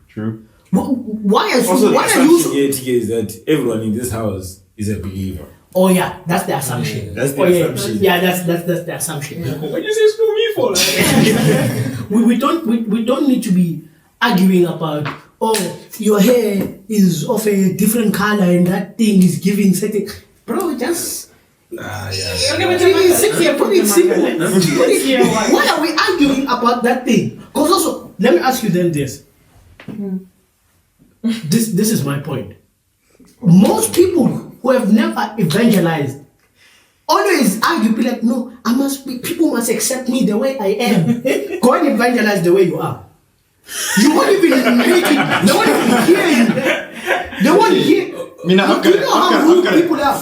Why are
Also, the
why are you
assumption
so,
here today is that everyone in this house is a believer.
Oh yeah, that's the assumption.
That's the assumption.
Yeah, that's the assumption.
What you say screw me for? Like?
we don't need to be arguing about, oh, your hair is of a different color and that thing is giving certain. Bro, just
Okay, but the
put it simple.
manga.
Why are we arguing about that thing? Because also, let me ask you then this. This is my point. Most people who have never evangelized always argue, be like, no, people must accept me the way I am. Go and evangelize the way you are. You won't even make it. They won't even hear you. They won't hear.
You know
how rude people are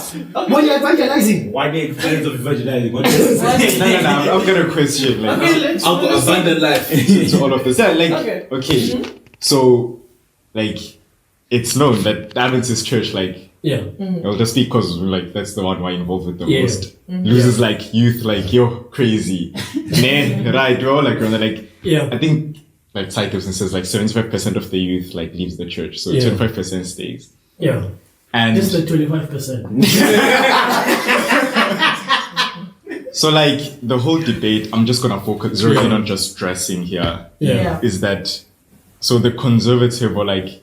when you're evangelizing.
Why the experience of evangelizing? What
I've got a question. Like,
I've got abundant life.
to all of this. Yeah, like,
Okay.
So, like, it's known that the Adventist Church, like,
Yeah.
I'll just speak because, like, that's the one we're involved with the
Yeah.
most. Loses, like, youth, like, you're crazy. Man, right, we're all like,
Yeah.
I think, like, Cyclops says, like, 75% of the youth, like, leaves the church. So, 25% stays.
Yeah.
And
This is the 25%.
so, like, the whole debate, I'm just gonna focus, zero in on just dressing here.
Yeah.
Is that, so the conservative or, like,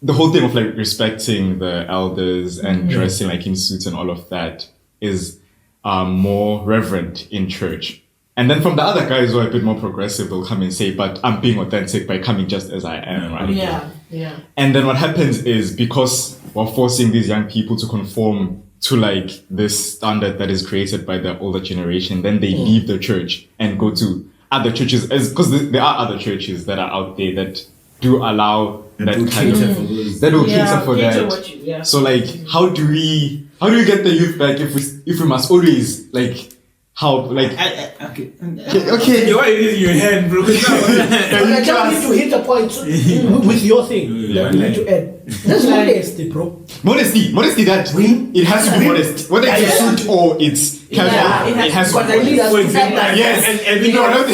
the whole thing of, like, respecting the elders and dressing, like, in suits and all of that is more reverent in church. And then from the other guys who are a bit more progressive, will come and say, but I'm being authentic by coming just as I am, right?
Yeah.
And then what happens is, because we're forcing these young people to conform to, like, this standard that is created by the older generation, then they leave the church and go to other churches, because there are other churches that are out there that do allow that kind of, that will cater for that. So, like, how do we get the youth back if we must always, like, how, like,
Okay.
okay.
Why are you using your hand, bro?
But I just need to hit a point with your thing that you need to add. That's modesty, bro.
Modesty, that it has to be modest. Whether it's a suit or it's casual,
Yeah,
it has to
But
be
I need
modest.
us to add that.
Yes,
and
no, no,
a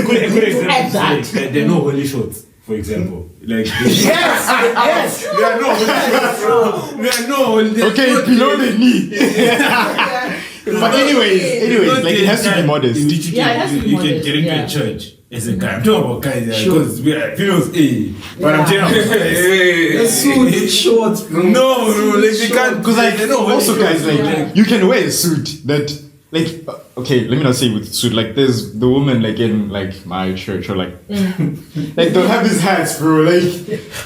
good example
add
is
that.
like, there are no holy shorts, for example. Like
Yes.
there are no holy shorts. There are no holy.
okay, below the knee. But anyways, like it has to be modest.
Yeah, it has to be
you
modest,
can get into
yeah.
a church as a guy. I'm talking about guys
Sure.
because we are females, but I'm telling you,
The suit, shorts, bro.
no, like they can't.
Because like
they know
also
holy
guys,
shorts.
like you can wear a suit that like okay, let me not say with suit. Like there's the woman like in like my church or like like they'll have these hats, bro. Like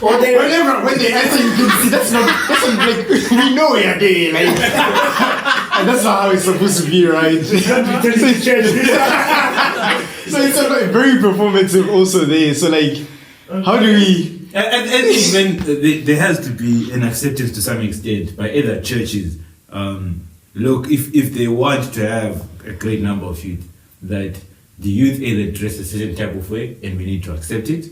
Or they
when they enter, you can see that's not like we know we are there, like and that's not how it's supposed to be, right? So it's like very performative also there. So like, how do we?
And even there has to be an acceptance to some extent by other churches. Look, if they want to have a great number of youth, that the youth either dress a certain type of way, and we need to accept it.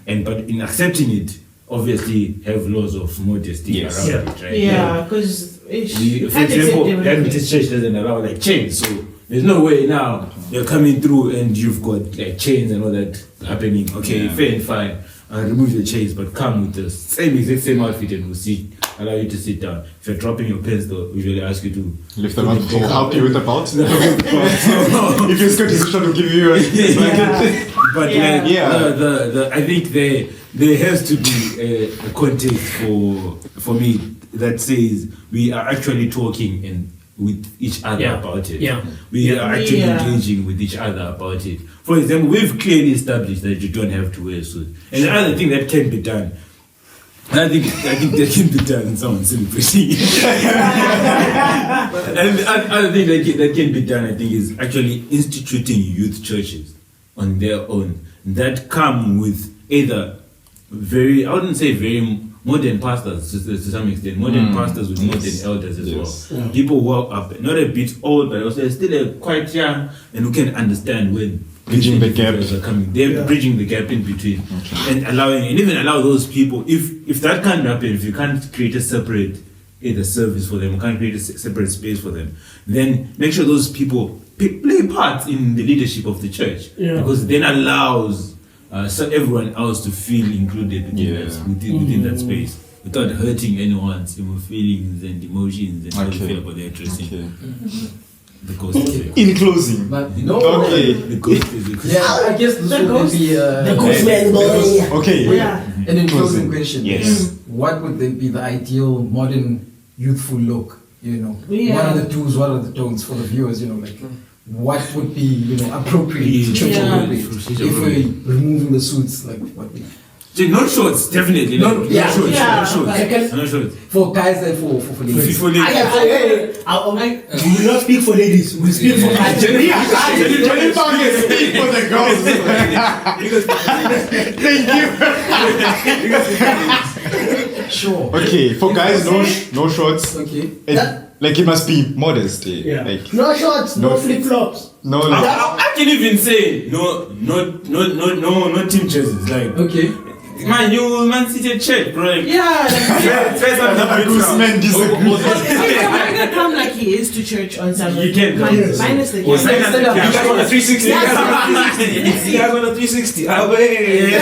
And but in accepting it, obviously have laws of modesty
Yes.
around it, right?
Yeah, because
For example, the Adventist church doesn't allow like chains, so there's no way now you're coming through and you've got like chains and all that happening. Okay, fair and fine. Remove the chains, but come with the exact same outfit and we'll allow you to sit down. If you're dropping your pens, they'll usually ask you to
Lift them up or help you with the belt.
So-
If you're scared, he's trying to give you a blanket.
But
Yeah.
like,
Yeah.
I think there has to be a context for me that says we are actually talking with each other
Yeah.
about it.
Yeah.
We are actually
Yeah.
engaging with each other about it. For example, we've clearly established that you don't have to wear a suit. And the other thing that can be done, I think that can be done in someone celebrating. And the other thing that can be done, I think, is actually instituting youth churches on their own that come with either I wouldn't say very modern pastors to some extent, modern pastors with modern elders as
Yes.
well. People who are not a bit old, but also still quite young and who can understand when
Bridging the gap.
are coming. They're bridging the gap in between and even allow those people, if that can't happen, if you can't create a separate either service for them, can't create a separate space for them, then make sure those people play parts in the leadership of the church, because then allows everyone else to feel included within that space without hurting anyone's feelings and emotions and how they feel about their dressing. The ghost is it.
In closing,
But no.
okay,
The ghost is it.
Yeah, I guess this would be
the ghost man boy.
okay.
Yeah.
And in closing
Closing.
question,
Yes.
what would then be the ideal modern youthful look? You know,
Yeah.
what are the do's, what are the don'ts for the viewers? You know, like what would be appropriate, church
Yeah.
appropriate? If we're removing the suits, like what?
Not shorts, definitely. Not
yeah.
shorts.
Yeah.
Not shorts.
Okay.
Not shorts.
For guys and for ladies.
For ladies.
We will not speak for ladies, we speak for guys.
Johnny Bang is speak for the girls. Thank you.
Sure.
Okay, for guys, no shorts.
Okay.
Like it must be modest.
Yeah.
Like
No shorts, no flip flops.
no. Like,
I can even say no team jerseys. Like,
Okay.
man, you Man City check, bro. Like,
Yeah, like,
try something a bit
Goose men disagree.
I'm gonna come like he is to church on Sunday.
You can,
minus
yes.
the
Or
camera.
sign up the
You guys want a 360?
Yeah.
You guys want a 360? Away!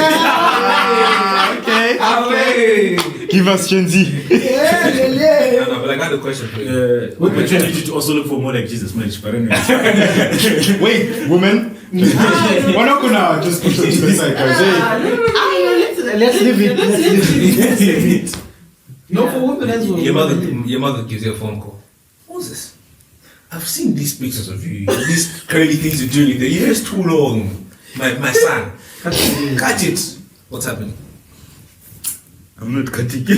Okay. Give us Gen Z.
No, but I got a question for you.
Opportunity to also look for more like Jesus merch, but anyway.
Wait, woman. We're not gonna just push them to the side, guys. Hey.
Let's leave it.
No, for women as well.
Your mother gives you a phone call. Moses, I've seen these pictures of you, these curly things you're doing. The hair is too long. My son. Cut it. What's happening?
I'm not cutting it.
In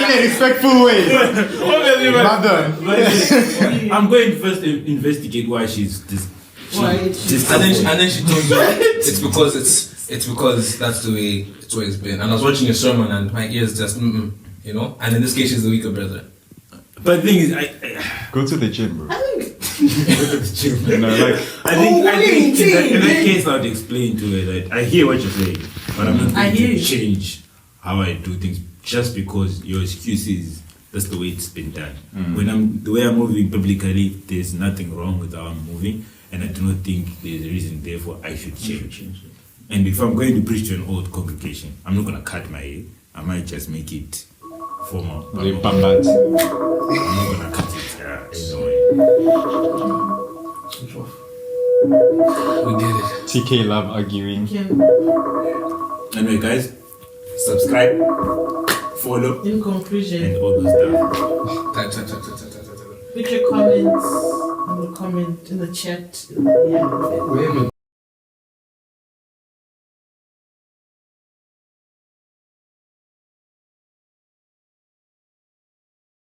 a respectful way.
Obviously,
Mother.
I'm going to first investigate why she's
And then she told me it's because that's the way it's been. And I was watching a sermon and my ears just you know. And in this case, she's the weaker brother.
But the thing is, I
Go to the gym, bro.
I think
to the gym.
You know, like
I think in that case I would explain to her that I hear what you're saying, but I'm not
I
going
hear
to
you.
change how I do things just because your excuse is that's the way it's been done. The way I'm moving publicly, there's nothing wrong with how I'm moving, and I do not think there's a reason therefore I should change. And if I'm going to preach to an old congregation, I'm not gonna cut my hair. I might just make it formal. But
they
I'm
bump that.
not gonna cut it in no way.
We get it.
TK love arguing.
Anyway, guys, subscribe, follow,
In conclusion,
and all those stuff.
put your comments in the chat. Yeah.